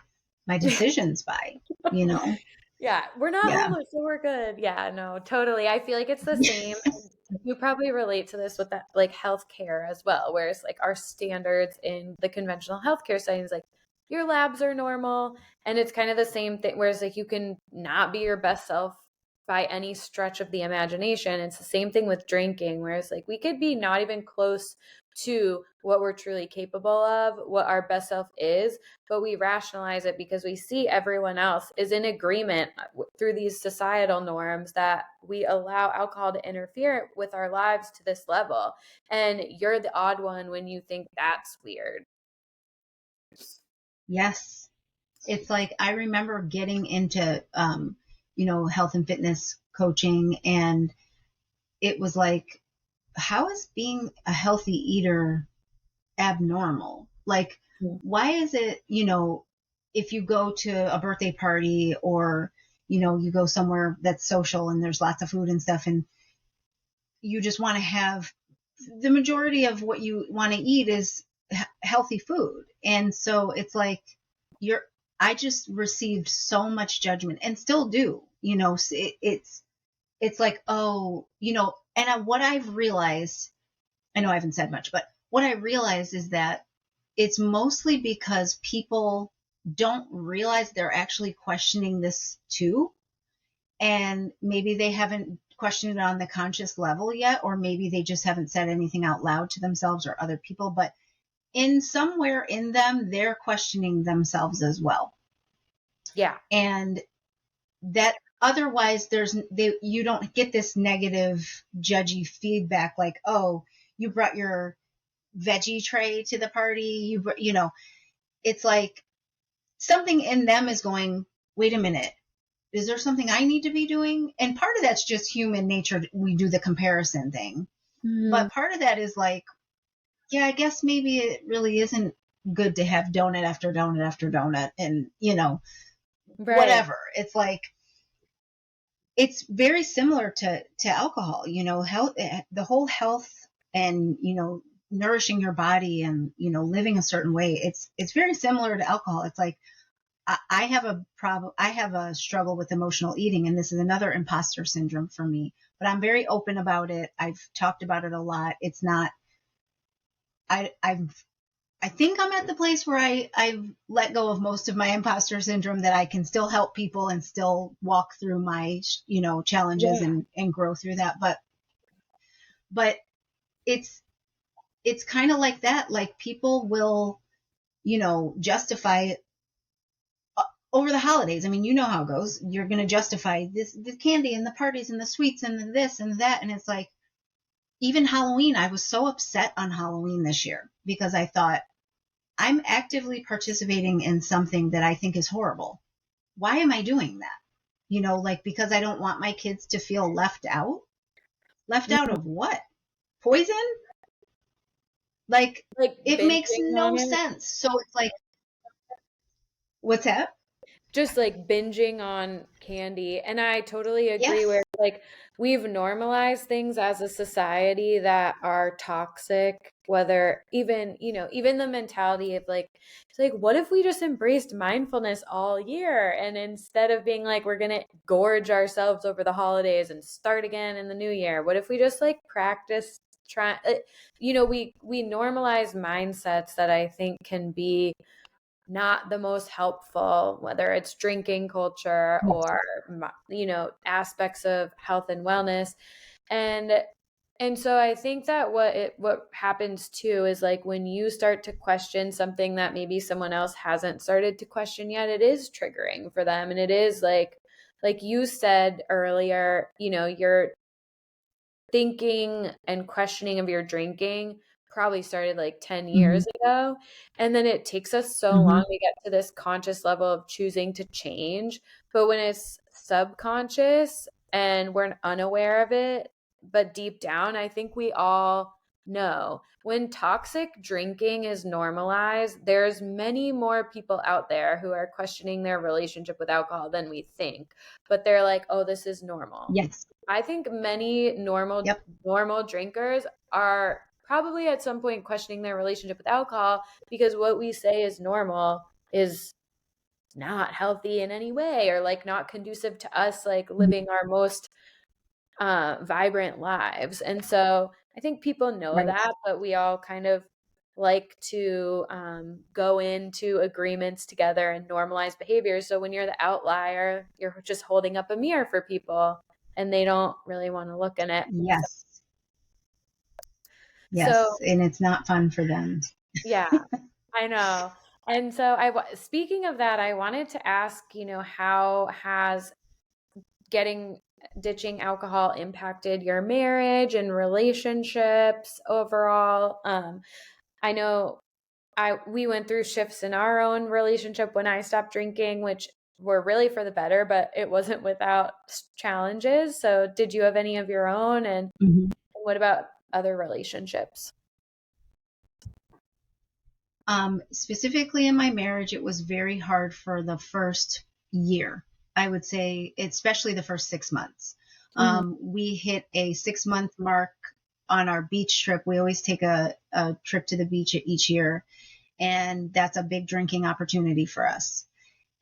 decisions by? You know? Yeah, we're not Yeah. homeless, so we're good. Yeah, no, totally. I feel like it's the same. And you probably relate to this with that, like healthcare as well, whereas like our standards in the conventional healthcare settings, like your labs are normal, and it's kind of the same thing. Whereas like you can not be your best self by any stretch of the imagination. It's the same thing with drinking, whereas like we could be not even close to what we're truly capable of, what our best self is, but we rationalize it because we see everyone else is in agreement through these societal norms that we allow alcohol to interfere with our lives to this level. And you're the odd one when you think that's weird. Yes. It's like I remember getting into health and fitness coaching, and it was like, how is being a healthy eater abnormal? Like, Yeah. why is it, if you go to a birthday party or, you go somewhere that's social and there's lots of food and stuff, and you just want to have the majority of what you want to eat is healthy food. And so it's like, you're, I just received so much judgment and still do, it's like, oh, and what I've realized, I know I haven't said much, but what I realized is that it's mostly because people don't realize they're actually questioning this too. And maybe they haven't questioned it on the conscious level yet, or maybe they just haven't said anything out loud to themselves or other people. But in somewhere in them, they're questioning themselves as well. Yeah. And that otherwise you don't get this negative judgy feedback like, oh, you brought your veggie tray to the party, it's like something in them is going, wait a minute, is there something I need to be doing? And part of that's just human nature, we do the comparison thing, Mhm. but part of that is like, yeah, I guess maybe it really isn't good to have donut after donut after donut and, Right. whatever. It's like, it's very similar to alcohol, health, the whole health and, nourishing your body and, living a certain way. It's very similar to alcohol. It's like, I have a problem. I have a struggle with emotional eating, and this is another imposter syndrome for me. But I'm very open about it. I've talked about it a lot. It's not. I think I'm at the place where I've let go of most of my imposter syndrome, that I can still help people and still walk through my challenges Yeah. and grow through that. But it's it's kind of like that. Like, people will justify over the holidays. I mean, you know how it goes. You're going to justify this, the candy and the parties and the sweets and the this and that. And it's like, even Halloween, I was so upset on Halloween this year because I thought, I'm actively participating in something that I think is horrible. Why am I doing that? Like, because I don't want my kids to feel left out. Left out Mhm. of what? Poison? Like, Like it makes binging on no it. sense. So it's like, what's that? Just like binging on candy. And I totally agree where Yes. like we've normalized things as a society that are toxic, whether even, even the mentality of like, it's like, what if we just embraced mindfulness all year? And instead of being like, we're going to gorge ourselves over the holidays and start again in the new year, what if we just like practice try we normalize mindsets that I think can be not the most helpful, whether it's drinking culture Yes. or aspects of health and wellness. And and so I think that what happens too is like when you start to question something that maybe someone else hasn't started to question yet, it is triggering for them. And it is like you said earlier, you're thinking and questioning of your drinking probably started like 10 Hmm. years ago. And then it takes us so long Hmm. to get to this conscious level of choosing to change. But when it's subconscious and we're unaware of it, but deep down, I think we all know when toxic drinking is normalized, there's many more people out there who are questioning their relationship with alcohol than we think. But they're like, oh, this is normal. Yes. I think many Yep. normal drinkers are probably at some point questioning their relationship with alcohol because what we say is normal is not healthy in any way or like not conducive to us like living our most vibrant lives. And so I think people know Right. that, but we all kind of like to go into agreements together and normalize behaviors. So when you're the outlier, you're just holding up a mirror for people and they don't really want to look in it. Yes. So Yes. And it's not fun for them. yeah, I know. And so speaking of that, I wanted to ask, how has getting ditching alcohol impacted your marriage and relationships overall? I know I we went through shifts in our own relationship when I stopped drinking, which were really for the better, but it wasn't without challenges. So did you have any of your own? And Mhm. what about other relationships? Specifically in my marriage, it was very hard for the first year. I would say, especially the first 6 months. Mhm. We hit a 6 month mark on our beach trip. We always take a trip to the beach each year, and that's a big drinking opportunity for us.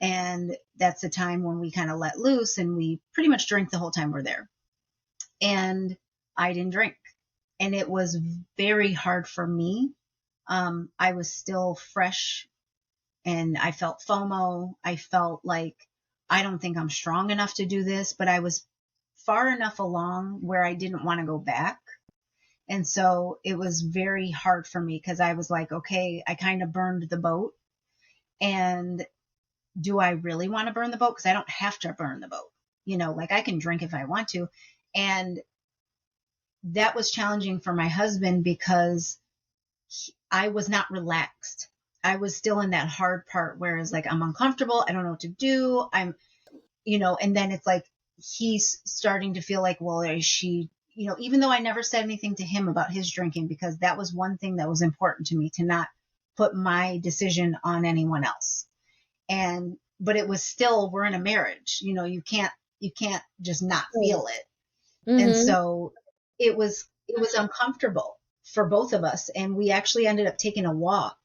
And that's a time when we kind of let loose and we pretty much drink the whole time we're there. And I didn't drink. And it was very hard for me. I was still fresh and I felt FOMO. I felt like, I don't think I'm strong enough to do this, but I was far enough along where I didn't want to go back. And so it was very hard for me because I was like, okay, I kind of burned the boat. And do I really want to burn the boat? Because I don't have to burn the boat. Like, I can drink if I want to. And that was challenging for my husband because I was not relaxed. I was still in that hard part where it's like, I'm uncomfortable. I don't know what to do. And then it's like, he's starting to feel like, well, is she, even though I never said anything to him about his drinking, because that was one thing that was important to me, to not put my decision on anyone else. But it was still, we're in a marriage, you can't just not feel it. And Mm-hmm. so it was uncomfortable for both of us. And we actually ended up taking a walk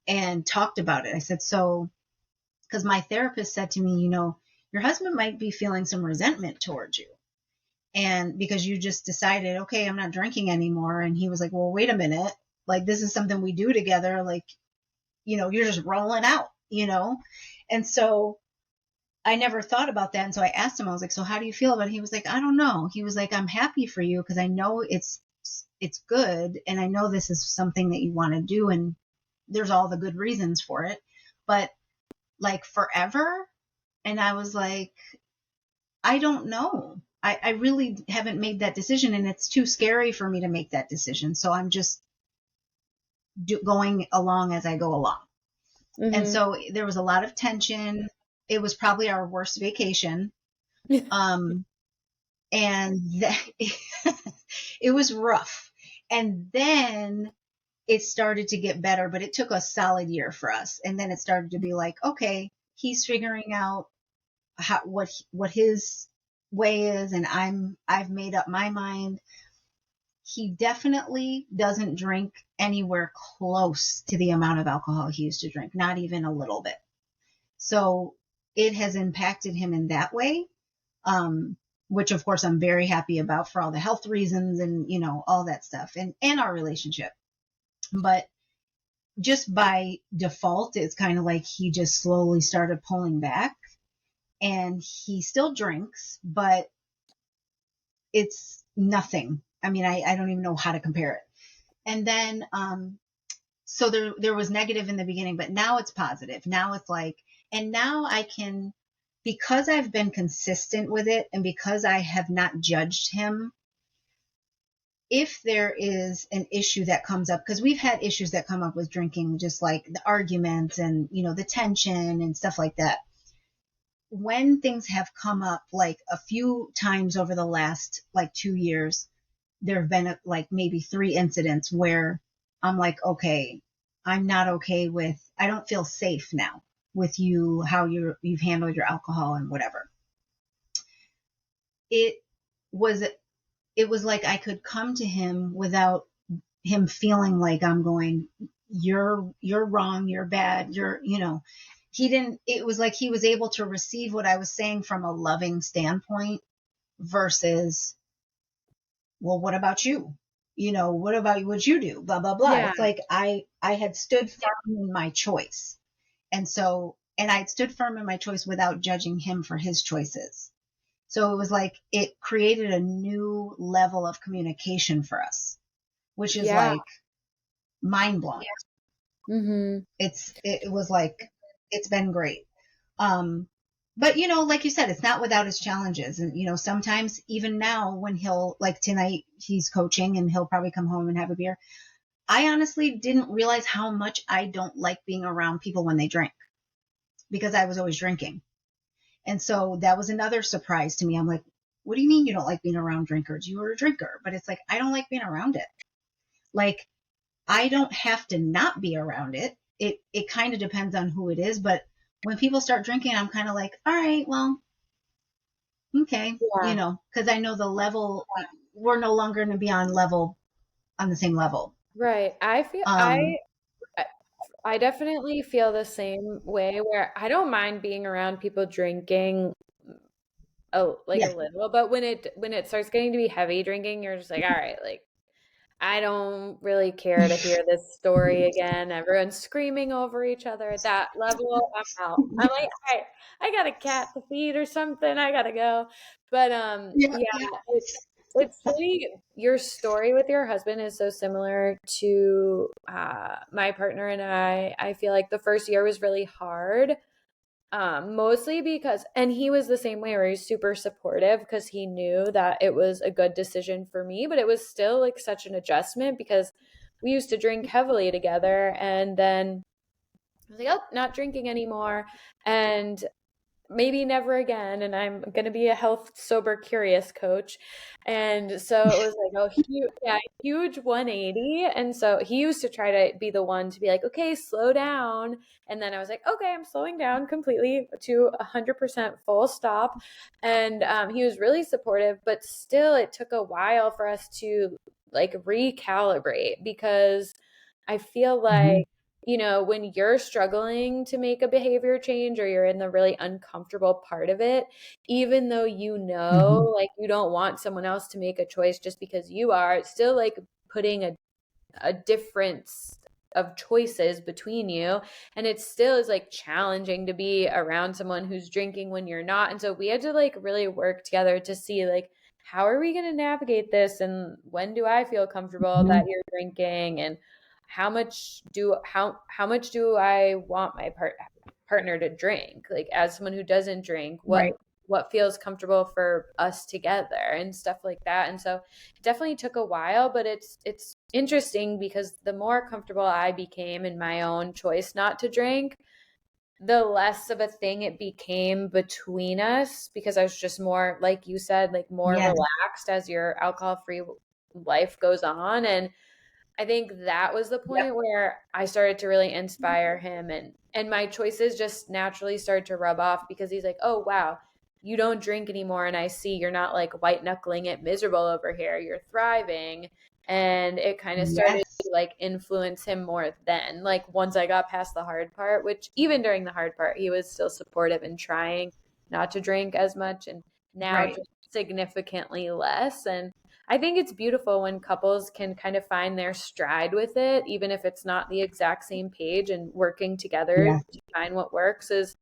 and talked about it. I said, so, because my therapist said to me, your husband might be feeling some resentment towards you. And because you just decided, okay, I'm not drinking anymore. And he was like, well, wait a minute. Like, this is something we do together. Like, you're just rolling out. And so I never thought about that. And so I asked him, I was like, so how do you feel about it? He was like, I don't know. He was like, I'm happy for you because I know it's good. And I know this is something that you want to do. And there's all the good reasons for it. But like forever. And I was like, I don't know. I really haven't made that decision, and it's too scary for me to make that decision. So I'm just going along as I go along. And Mm-hmm. so there was a lot of tension. It was probably our worst vacation. Um, and it was rough. And then it started to get better, but it took a solid year for us. And then it started to be like, okay, he's figuring out what his way is, and I've made up my mind. He definitely doesn't drink anywhere close to the amount of alcohol he used to drink, not even a little bit. So it has impacted him in that way, um, which of course I'm very happy about for all the health reasons and all that stuff, and our relationship. But just by default, it's kind of like he just slowly started pulling back, and he still drinks, but it's nothing. I mean, I don't even know how to compare it. And then, so there was negative in the beginning, but now it's positive. Now it's like, and now I can, because I've been consistent with it and because I have not judged him, if there is an issue that comes up, because we've had issues that come up with drinking, just like the arguments and, the tension and stuff like that. When things have come up, like a few times over the last like 2 years, there have been like maybe 3 incidents where I'm like, okay, I'm not okay with, I don't feel safe now with you, how you've handled your alcohol and whatever. It was, it was like I could come to him without him feeling like I'm going, you're wrong, you're bad, he didn't, it was like he was able to receive what I was saying from a loving standpoint versus, well, what about you? What about what you do? Blah, blah, blah. Yeah. It's like I had stood firm in my choice. And I'd stood firm in my choice without judging him for his choices. So it was like it created a new level of communication for us, which is Yeah. like mind blowing. Mm-hmm. It was like, it's been great. Um, but like you said, it's not without its challenges. And sometimes even now when he'll, like tonight, he's coaching and he'll probably come home and have a beer. I honestly didn't realize how much I don't like being around people when they drink, because I was always drinking. And so that was another surprise to me. I'm like, what do you mean you don't like being around drinkers? You were a drinker. But it's like, I don't like being around it. Like, I don't have to not be around it. It kind of depends on who it is. But when people start drinking, I'm kind of like, all right, well, okay, Yeah. because I know the level, we're no longer going to be on the same level. Right. Um, I definitely feel the same way where I don't mind being around people drinking like a yeah, little, but when it starts getting to be heavy drinking, you're just like, all right, like I don't really care to hear this story again. Everyone's screaming over each other at that level. I'm out. I'm like, all right, I got a cat to feed or something. I gotta go. But yeah, yeah, yeah, it's funny. Your story with your husband is so similar to my partner and I. I feel like the first year was really hard. Mostly because, and he was the same way where he's super supportive because he knew that it was a good decision for me, but it was still like such an adjustment because we used to drink heavily together and then I was like, oh, not drinking anymore. And maybe never again, and I'm going to be a health sober curious coach. And so it was like, oh, huge, yeah, huge 180. And so he used to try to be the one to be like, okay, slow down. And then I was like, okay, I'm slowing down completely to 100% full stop. And he was really supportive, but still it took a while for us to like recalibrate, because I feel Hmm. like, when you're struggling to make a behavior change or you're in the really uncomfortable part of it, even though Hmm. like you don't want someone else to make a choice just because you are, it's still like putting a difference of choices between you. And it still is like challenging to be around someone who's drinking when you're not. And so we had to like really work together to see like, how are we going to navigate this? And when do I feel comfortable that Hmm. you're drinking? And how much do I want my partner to drink? Like, as someone who doesn't drink, Right. what feels comfortable for us together and stuff like that. And so it definitely took a while, but it's interesting because the more comfortable I became in my own choice not to drink, the less of a thing it became between us, because I was just more, like you said, like more Yes. relaxed as your alcohol free life goes on. And I think that was the Yep. point where I started to really inspire him, and my choices just naturally started to rub off, because he's like, "Oh wow, you don't drink anymore, and I see you're not like white knuckling it miserable over here. You're thriving." And it kind of started Yes. to like influence him more then. Like once I got past the hard part, which even during the hard part, he was still supportive and trying not to drink as much, and now Right. just significantly less. And I think it's beautiful when couples can kind of find their stride with it, even if it's not the exact same page, and working together Yes. to find what works is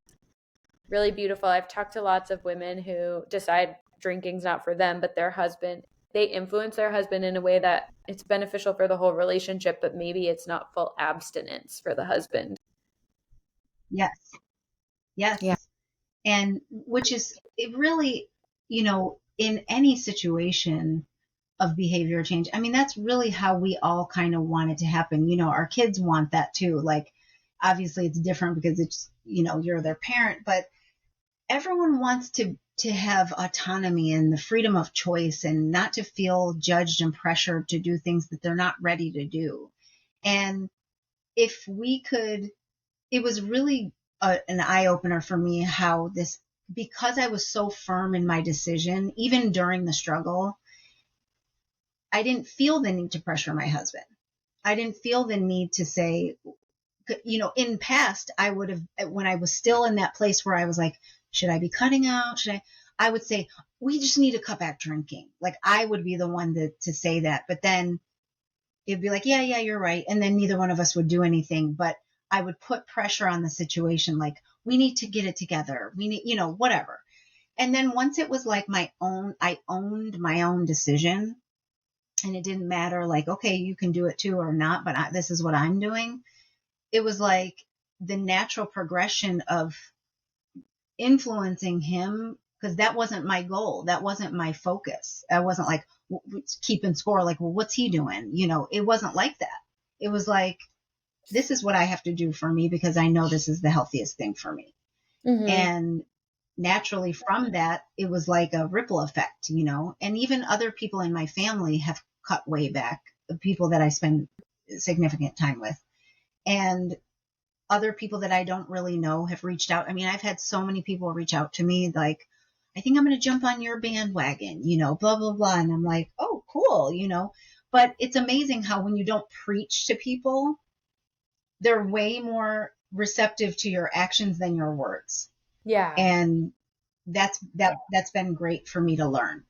really beautiful. I've talked to lots of women who decide drinking's not for them, but they influence their husband in a way that it's beneficial for the whole relationship, but maybe it's not full abstinence for the husband. Yes. Yeah. Yes. And which is it really, in any situation of behavior change, I mean, that's really how we all kind of want it to happen. Our kids want that too. Like, obviously it's different because it's, you're their parent, but everyone wants to have autonomy and the freedom of choice and not to feel judged and pressured to do things that they're not ready to do. And if we could, it was really an eye opener for me how this, because I was so firm in my decision, even during the struggle, I didn't feel the need to pressure my husband. I didn't feel the need to say, in past, I would have, when I was still in that place where I was like, should I be cutting out? I would say, we just need to cut back drinking. Like, I would be the one to say that. But then it'd be like, yeah, yeah, you're right. And then neither one of us would do anything. But I would put pressure on the situation, like, we need to get it together. We need, whatever. And then once it was like my own, I owned my own decision, and it didn't matter, like, okay, you can do it too or not, but this is what I'm doing. It was like the natural progression of influencing him, because that wasn't my goal. That wasn't my focus. I wasn't like keeping score, like, well, what's he doing? It wasn't like that. It was like, this is what I have to do for me because I know this is the healthiest thing for me. Mm-hmm. And naturally from that, it was like a ripple effect, and even other people in my family have cut way back, the people that I spend significant time with. And other people that I don't really know have reached out. I mean, I've had so many people reach out to me like, I think I'm going to jump on your bandwagon, blah, blah, blah. And I'm like, oh, cool. But it's amazing how when you don't preach to people, they're way more receptive to your actions than your words. Yeah. And that's been great for me to learn.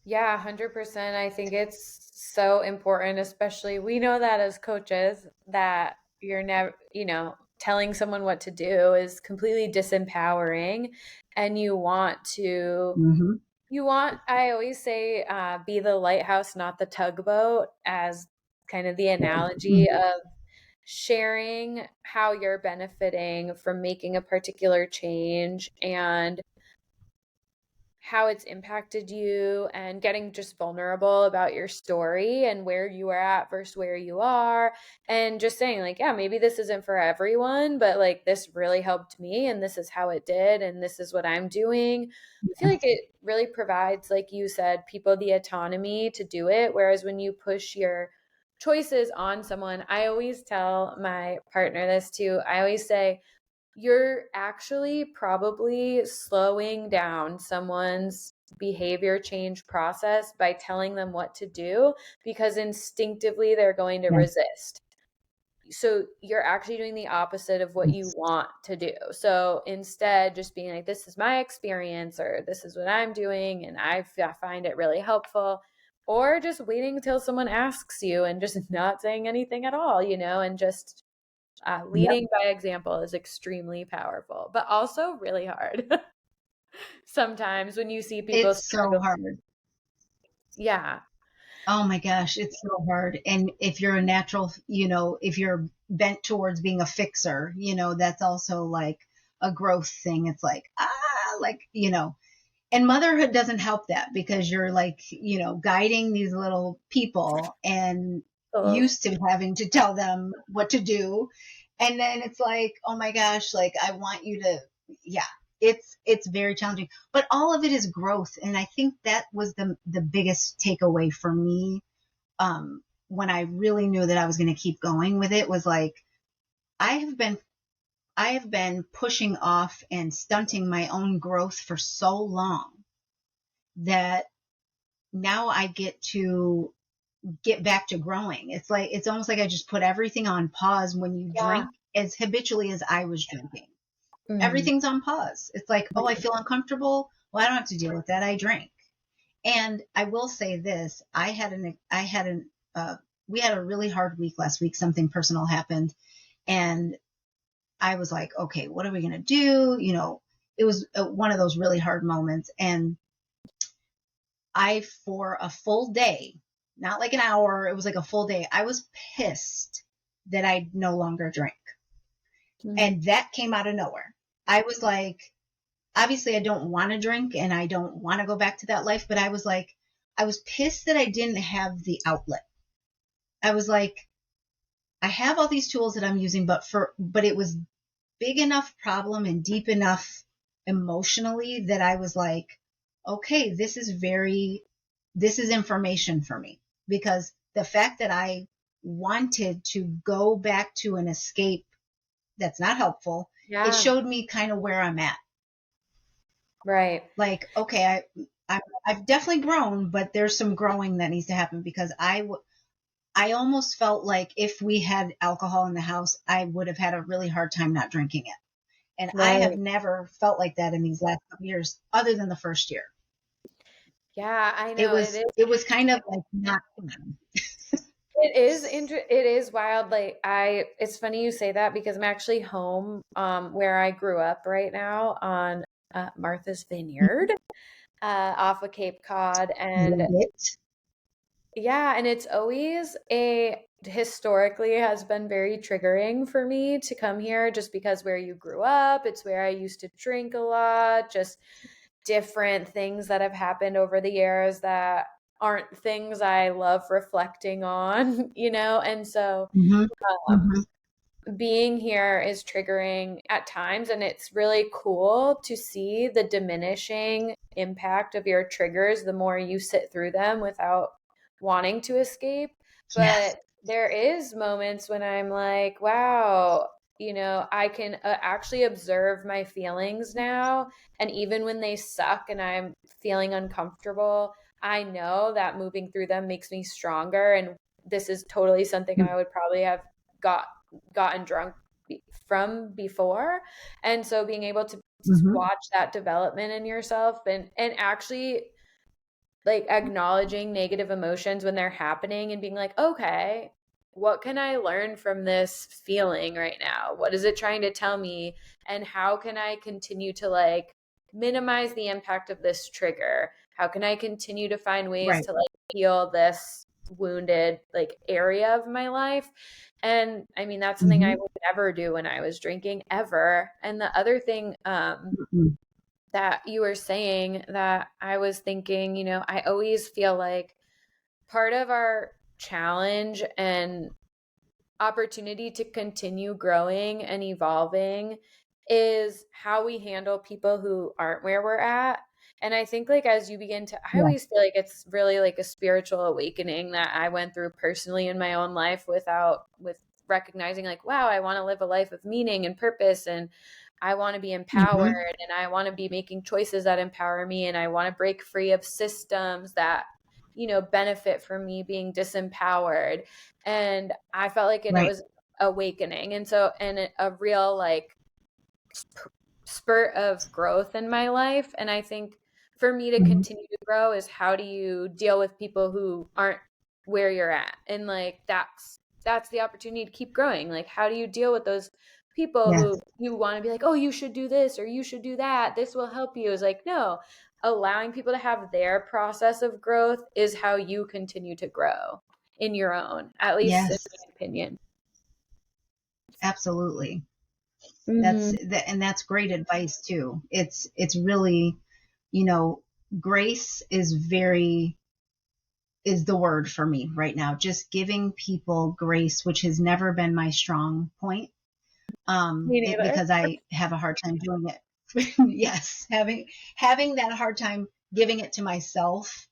Yeah, 100%. I think it's so important, especially we know that as coaches, that you're never, telling someone what to do is completely disempowering. And Hmm. I always say, be the lighthouse, not the tugboat, as kind of the analogy Hmm. of sharing how you're benefiting from making a particular change, and how it's impacted you and getting just vulnerable about your story and where you are at versus where you are, and just saying like, yeah, maybe this isn't for everyone, but like this really helped me and this is how it did and this is what I'm doing. I feel like it really provides, like you said, people the autonomy to do it. Whereas when you push your choices on someone, I always tell my partner this too. I always say, you're actually probably slowing down someone's behavior change process by telling them what to do, because instinctively they're going to Yes. resist. So you're actually doing the opposite of what you Yes. want to do. So instead, just being like, this is my experience, or this is what I'm doing, and I find it really helpful. Or just waiting until someone asks you and just not saying anything at all, and just Yep. leading by example is extremely powerful, but also really hard sometimes when you see people It's so struggle. hard. Yeah. Oh my gosh, it's so hard. And if you're a natural, if you're bent towards being a fixer, that's also like a growth thing. It's like, like, and motherhood doesn't help that because you're like, guiding these little people and Oh, used to having to tell them what to do. And then it's like, oh my gosh, like I want you to, yeah, it's very challenging, but all of it is growth. And I think that was the biggest takeaway for me. When I really knew that I was going to keep going with it was like, I have been I have been pushing off and stunting my own growth for so long that now I get to get back to growing. It's almost like I just put everything on pause when you yeah. drink as habitually as I was drinking. Mhm. Everything's on pause. It's like, oh, I feel uncomfortable. Well, I don't have to deal with that. I drink. And I will say this, we had a really hard week last week. Something personal happened and I was like, okay, what are we going to do? It was one of those really hard moments. And for a full day, not like an hour, it was like a full day. I was pissed that I no longer drink. Mhm. And that came out of nowhere. I was like, obviously I don't want to drink and I don't want to go back to that life, but I was like, I was pissed that I didn't have the outlet. I was like, I have all these tools that I'm using, but it was big enough problem and deep enough emotionally that I was like, okay, this is information for me, because the fact that I wanted to go back to an escape that's not helpful, it Yeah. showed me kind of where I'm at. Right. Like, okay, I've definitely grown, but there's some growing that needs to happen because I almost felt like if we had alcohol in the house, I would have had a really hard time not drinking it. And I have Right. never felt like that in these last couple years, other than the first year. Yeah, I It know it was is. it was kind of like not fun. It is wild. Like it's funny you say that because I'm actually home, where I grew up right now on Martha's Vineyard, off of Cape Cod, and Love it. yeah, and it's always a historically has been very triggering for me to come here just because where you grew up, it's where I used to drink a lot, just different things that have happened over the years that aren't things I love reflecting on, And so Hmm. um, Hmm. being here is triggering at times, and it's really cool to see the diminishing impact of your triggers the more you sit through them without wanting to escape. Yes. But there is moments when I'm like, wow, I can actually observe my feelings now, and even when they suck and I'm feeling uncomfortable, I know that moving through them makes me stronger, and this is totally something I would probably have got gotten drunk from before. And so being able to Hmm. watch that development in yourself, and actually like acknowledging negative emotions when they're happening and being like, okay, what can I learn from this feeling right now? What is it trying to tell me? And how can I continue to like minimize the impact of this trigger? How can I continue to find ways Right. to like heal this wounded like area of my life? And I mean, that's something I Hmm. would never do when I was drinking ever. And the other thing, Mm-mm. that you were saying that I was thinking, I always feel like part of our challenge and opportunity to continue growing and evolving is how we handle people who aren't where we're at. And I think like as you begin to, I Yeah. always feel like it's really like a spiritual awakening that I went through personally in my own life with recognizing like, wow, I want to live a life of meaning and purpose, and I want to be empowered, Hmm. and I want to be making choices that empower me, and I want to break free of systems that, benefit from me being disempowered. And I felt like, and it Right. was awakening. And so, and a real like spurt of growth in my life. And I think for me to Hmm. continue to grow is, how do you deal with people who aren't where you're at? And like that's the opportunity to keep growing. Like, how do you deal with those people Yes. who you want to be like, oh, you should do this or you should do that, this will help you? Is like, no, allowing people to have their process of growth is how you continue to grow in your own, at least in Yes. my opinion. Absolutely. That's Hmm. that, and that's great advice too. It's really, you know, grace is the word for me right now. Just giving people grace, which has never been my strong point. Me neither. Because I have a hard time doing it. Yes, having that hard time giving it to myself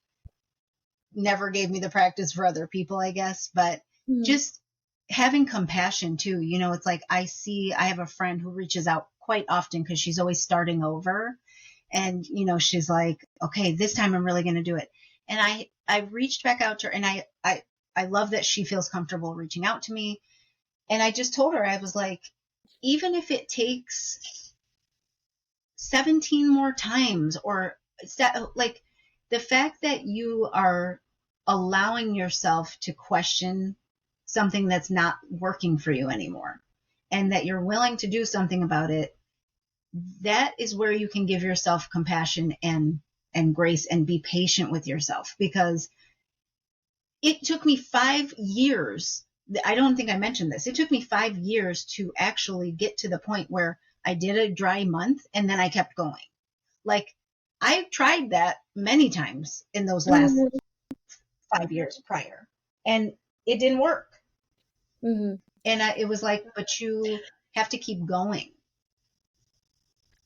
never gave me the practice for other people, I guess. But Mhm. just having compassion too. It's like I have a friend who reaches out quite often because she's always starting over. And, she's like, okay, this time I'm really going to do it. And I reached back out to her, and I love that she feels comfortable reaching out to me. And I just told her, I was like, even if it takes 17 more times, or like, the fact that you are allowing yourself to question something that's not working for you anymore, and that you're willing to do something about it, that is where you can give yourself compassion and grace, and be patient with yourself. Because it took me 5 years. I don't think I mentioned this. It took me 5 years to actually get to the point where I did a dry month and then I kept going. Like, I tried that many times in those last Mhm. 5 years prior, and it didn't work. Mhm. And it was like, but you have to keep going.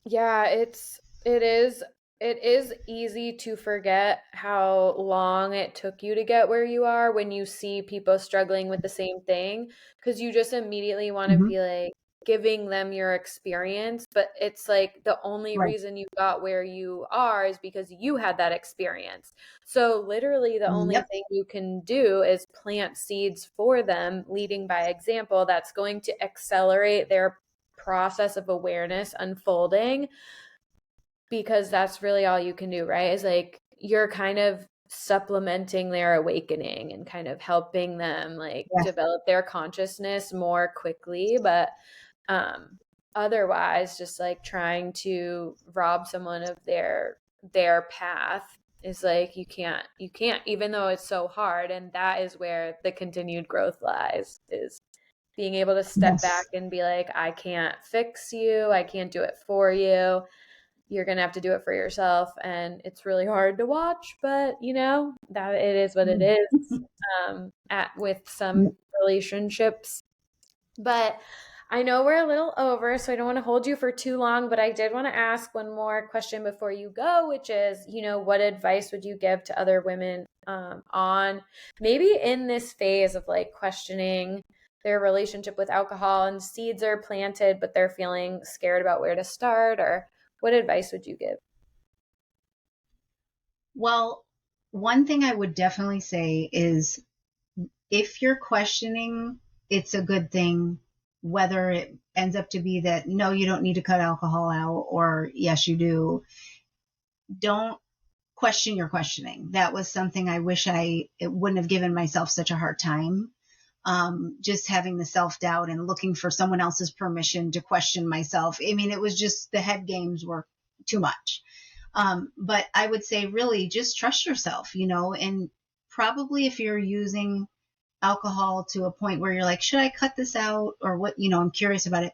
Yeah, it is easy to forget how long it took you to get where you are when you see people struggling with the same thing, because you just immediately want to Hmm. be like giving them your experience, but it's like the only Right. reason you got where you are is because you had that experience. So literally the only Yep. thing you can do is plant seeds for them, leading by example, that's going to accelerate their process of awareness unfolding, because that's really all you can do, right? Is like you're kind of supplementing their awakening and kind of helping them like Yes. develop their consciousness more quickly. But um otherwise, just like trying to rob someone of their path is like, you can't, even though it's so hard. And that is where the continued growth lies, is being able to step back Yes. and be like, I can't fix you, I can't do it for you, you're gonna have to do it for yourself. And it's really hard to watch, but that it is what it is. At with some relationships. But I know we're a little over, so I don't want to hold you for too long, but I did want to ask one more question before you go, which is, what advice would you give to other women, on maybe in this phase of like questioning their relationship with alcohol, and seeds are planted, but they're feeling scared about where to start? Or what advice would you give? Well, one thing I would definitely say is, if you're questioning, it's a good thing. Whether it ends up to be that no, you don't need to cut alcohol out, or yes, you do, don't question your questioning. That was something I wish it wouldn't have given myself such a hard time. Just having the self doubt and looking for someone else's permission to question myself. I mean, it was just, the head games were too much. But I would say, really just trust yourself, and probably if you're using alcohol to a point where you're like, should I cut this out, or what, I'm curious about it.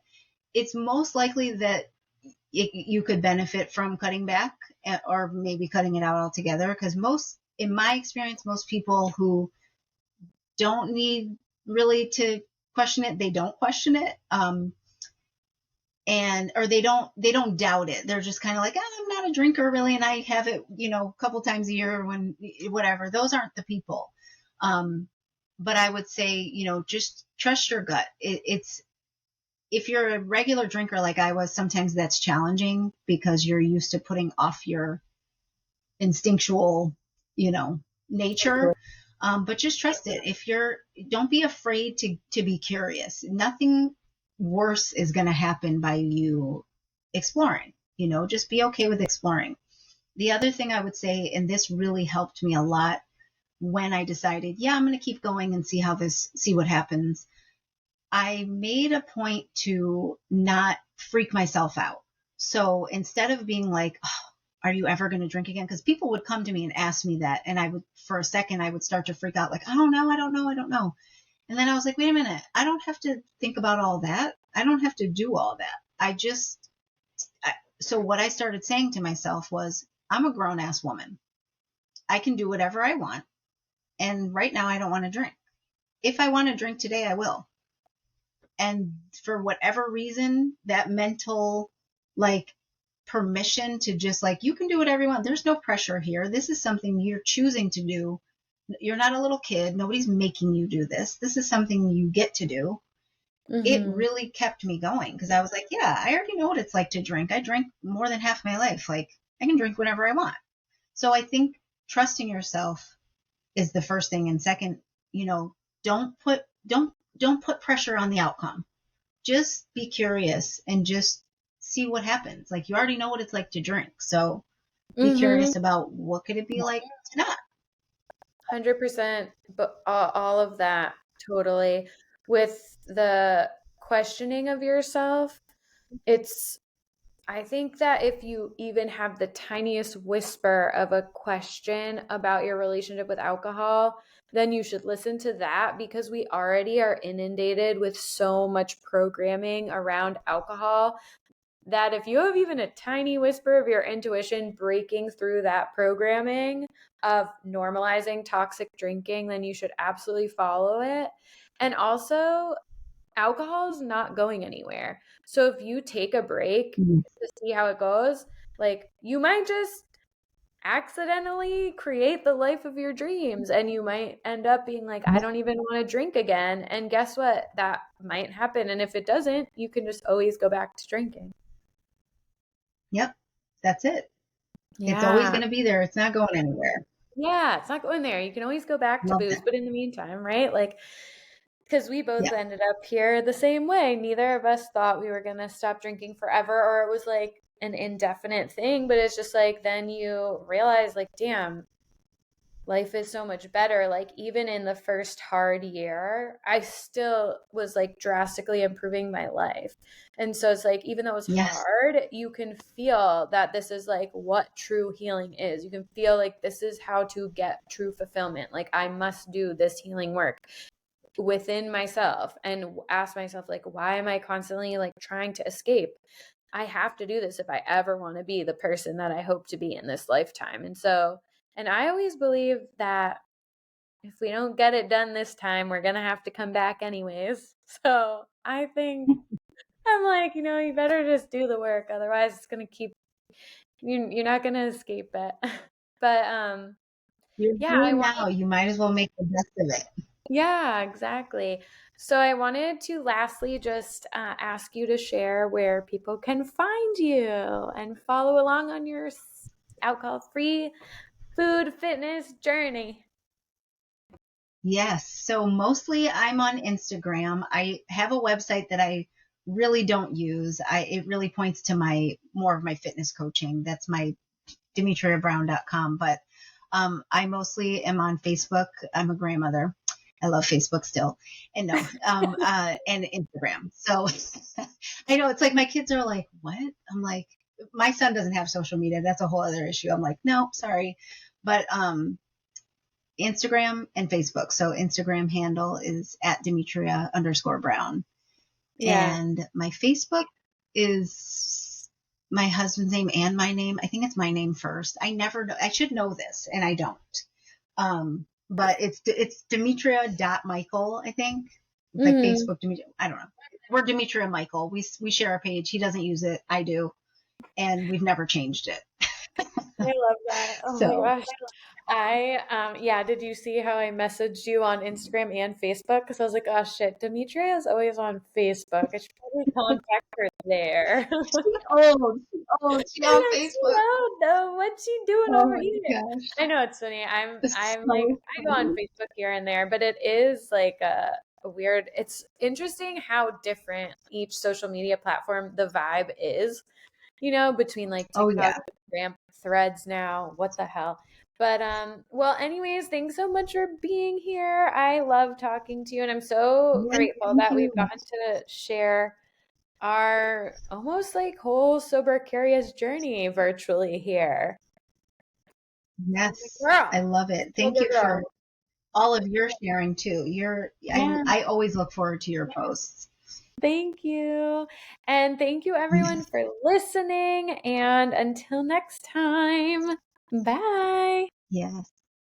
It's most likely that you could benefit from cutting back, or maybe cutting it out altogether. Because in my experience, most people who don't need really to question it, they don't question it. And or they don't doubt it. They're just kind of like, I'm not a drinker really, and I have it, a couple times a year when whatever. Those aren't the people. But I would say, just trust your gut. It's if you're a regular drinker like I was, sometimes that's challenging because you're used to putting off your instinctual, nature. But just trust it. Don't be afraid to be curious. Nothing worse is going to happen by you exploring. Just be okay with exploring. The other thing I would say, and this really helped me a lot when I decided, yeah, I'm going to keep going and see what happens. I made a point to not freak myself out. So instead of being like, oh, are you ever going to drink again? Because people would come to me and ask me that. And for a second, I would start to freak out like, I don't know. And then I was like, wait a minute. I don't have to think about all that. I don't have to do all that. So what I started saying to myself was, I'm a grown ass woman. I can do whatever I want. And right now I don't want to drink. If I want to drink today, I will. And for whatever reason, that mental, like, permission to just like, you can do whatever you want. There's no pressure here. This is something you're choosing to do. You're not a little kid. Nobody's making you do this. This is something you get to do. It Mm-hmm. really kept me going because I was like, yeah, I already know what it's like to drink. I drank more than half my life. Like, I can drink whenever I want. So I think trusting yourself is the first thing. And second, don't put pressure on the outcome. Just be curious and just see what happens. Like, you already know what it's like to drink. So be Mm-hmm. curious about what could it be like to not. 100%, but all of that totally. With the questioning of yourself, it's, I think that if you even have the tiniest whisper of a question about your relationship with alcohol, then you should listen to that because we already are inundated with so much programming around alcohol that if you have even a tiny whisper of your intuition breaking through that programming of normalizing toxic drinking, then you should absolutely follow it. And also, alcohol is not going anywhere. So if you take a break Mhm. to see how it goes, like you might just accidentally create the life of your dreams and you might end up being like, I don't even want to drink again. And guess what? That might happen. And if it doesn't, you can just always go back to drinking. Yep. That's it. It's always Yeah. going to be there. It's not going anywhere. Yeah, it's not going there. You can always go back to Love booze, that. but in the meantime, right? Like, because we both Yeah. ended up here the same way. Neither of us thought we were going to stop drinking forever, or it was like an indefinite thing. But it's just like, then you realize, like, damn, life is so much better. Like, even in the first hard year, I still was like drastically improving my life. And so it's like, even though it was Yes. hard, you can feel that this is like what true healing is. You can feel like this is how to get true fulfillment. Like, I must do this healing work within myself and ask myself, like, why am I constantly like trying to escape? I have to do this if I ever want to be the person that I hope to be in this lifetime. And so, and I always believe that if we don't get it done this time, we're going to have to come back anyways. So I think I'm like, you better just do the work. Otherwise, it's going to keep, you're not going to escape it. But You're yeah, here I wanted, now. You might as well make the best of it. yeah, exactly. So I wanted to lastly just ask you to share where people can find you and follow along on your alcohol-free food fitness journey. Yes. So mostly I'm on Instagram. I have a website that I really don't use. It really points to more of my fitness coaching. That's my demetriabrown.com. But I mostly am on Facebook. I'm a grandmother. I love Facebook still. And no, and Instagram. So I know it's like my kids are like, what? I'm like, my son doesn't have social media. That's a whole other issue. I'm like, no, sorry. But Instagram and Facebook. So Instagram handle is at Demetria_Brown. Yeah. And my Facebook is my husband's name and my name. I think it's my name first. I never know. I should know this, and I don't. But it's Demetria Michael. I think it's like Mm, Facebook Demetria. I don't know. We're Demetria Michael. We share a page. He doesn't use it. I do, and we've never changed it. I love that. Oh my So gosh. Yeah, did you see how I messaged you on Instagram and Facebook? Because I was like, oh shit, Demetria is always on Facebook. I should probably contact her there. she And on I'm Facebook. so no, what's she doing Oh over my here? gosh, I know it's funny. it's I'm like so I go on funny. Facebook here and there, but it is like a weird. It's interesting how different each social media platform the vibe is, between like Oh TikTok, yeah, Instagram, Threads now. What the hell? But well, anyways, thanks so much for being here. I love talking to you, and I'm so yeah. grateful Thank that we've you. gotten to share our almost like whole sober curious journey virtually here. Yes, Girl, I love it. go Thank you girl. for all of your sharing too. Yeah, I always look forward to your posts. thank you. And thank you everyone for listening. And until next time, bye. Yes.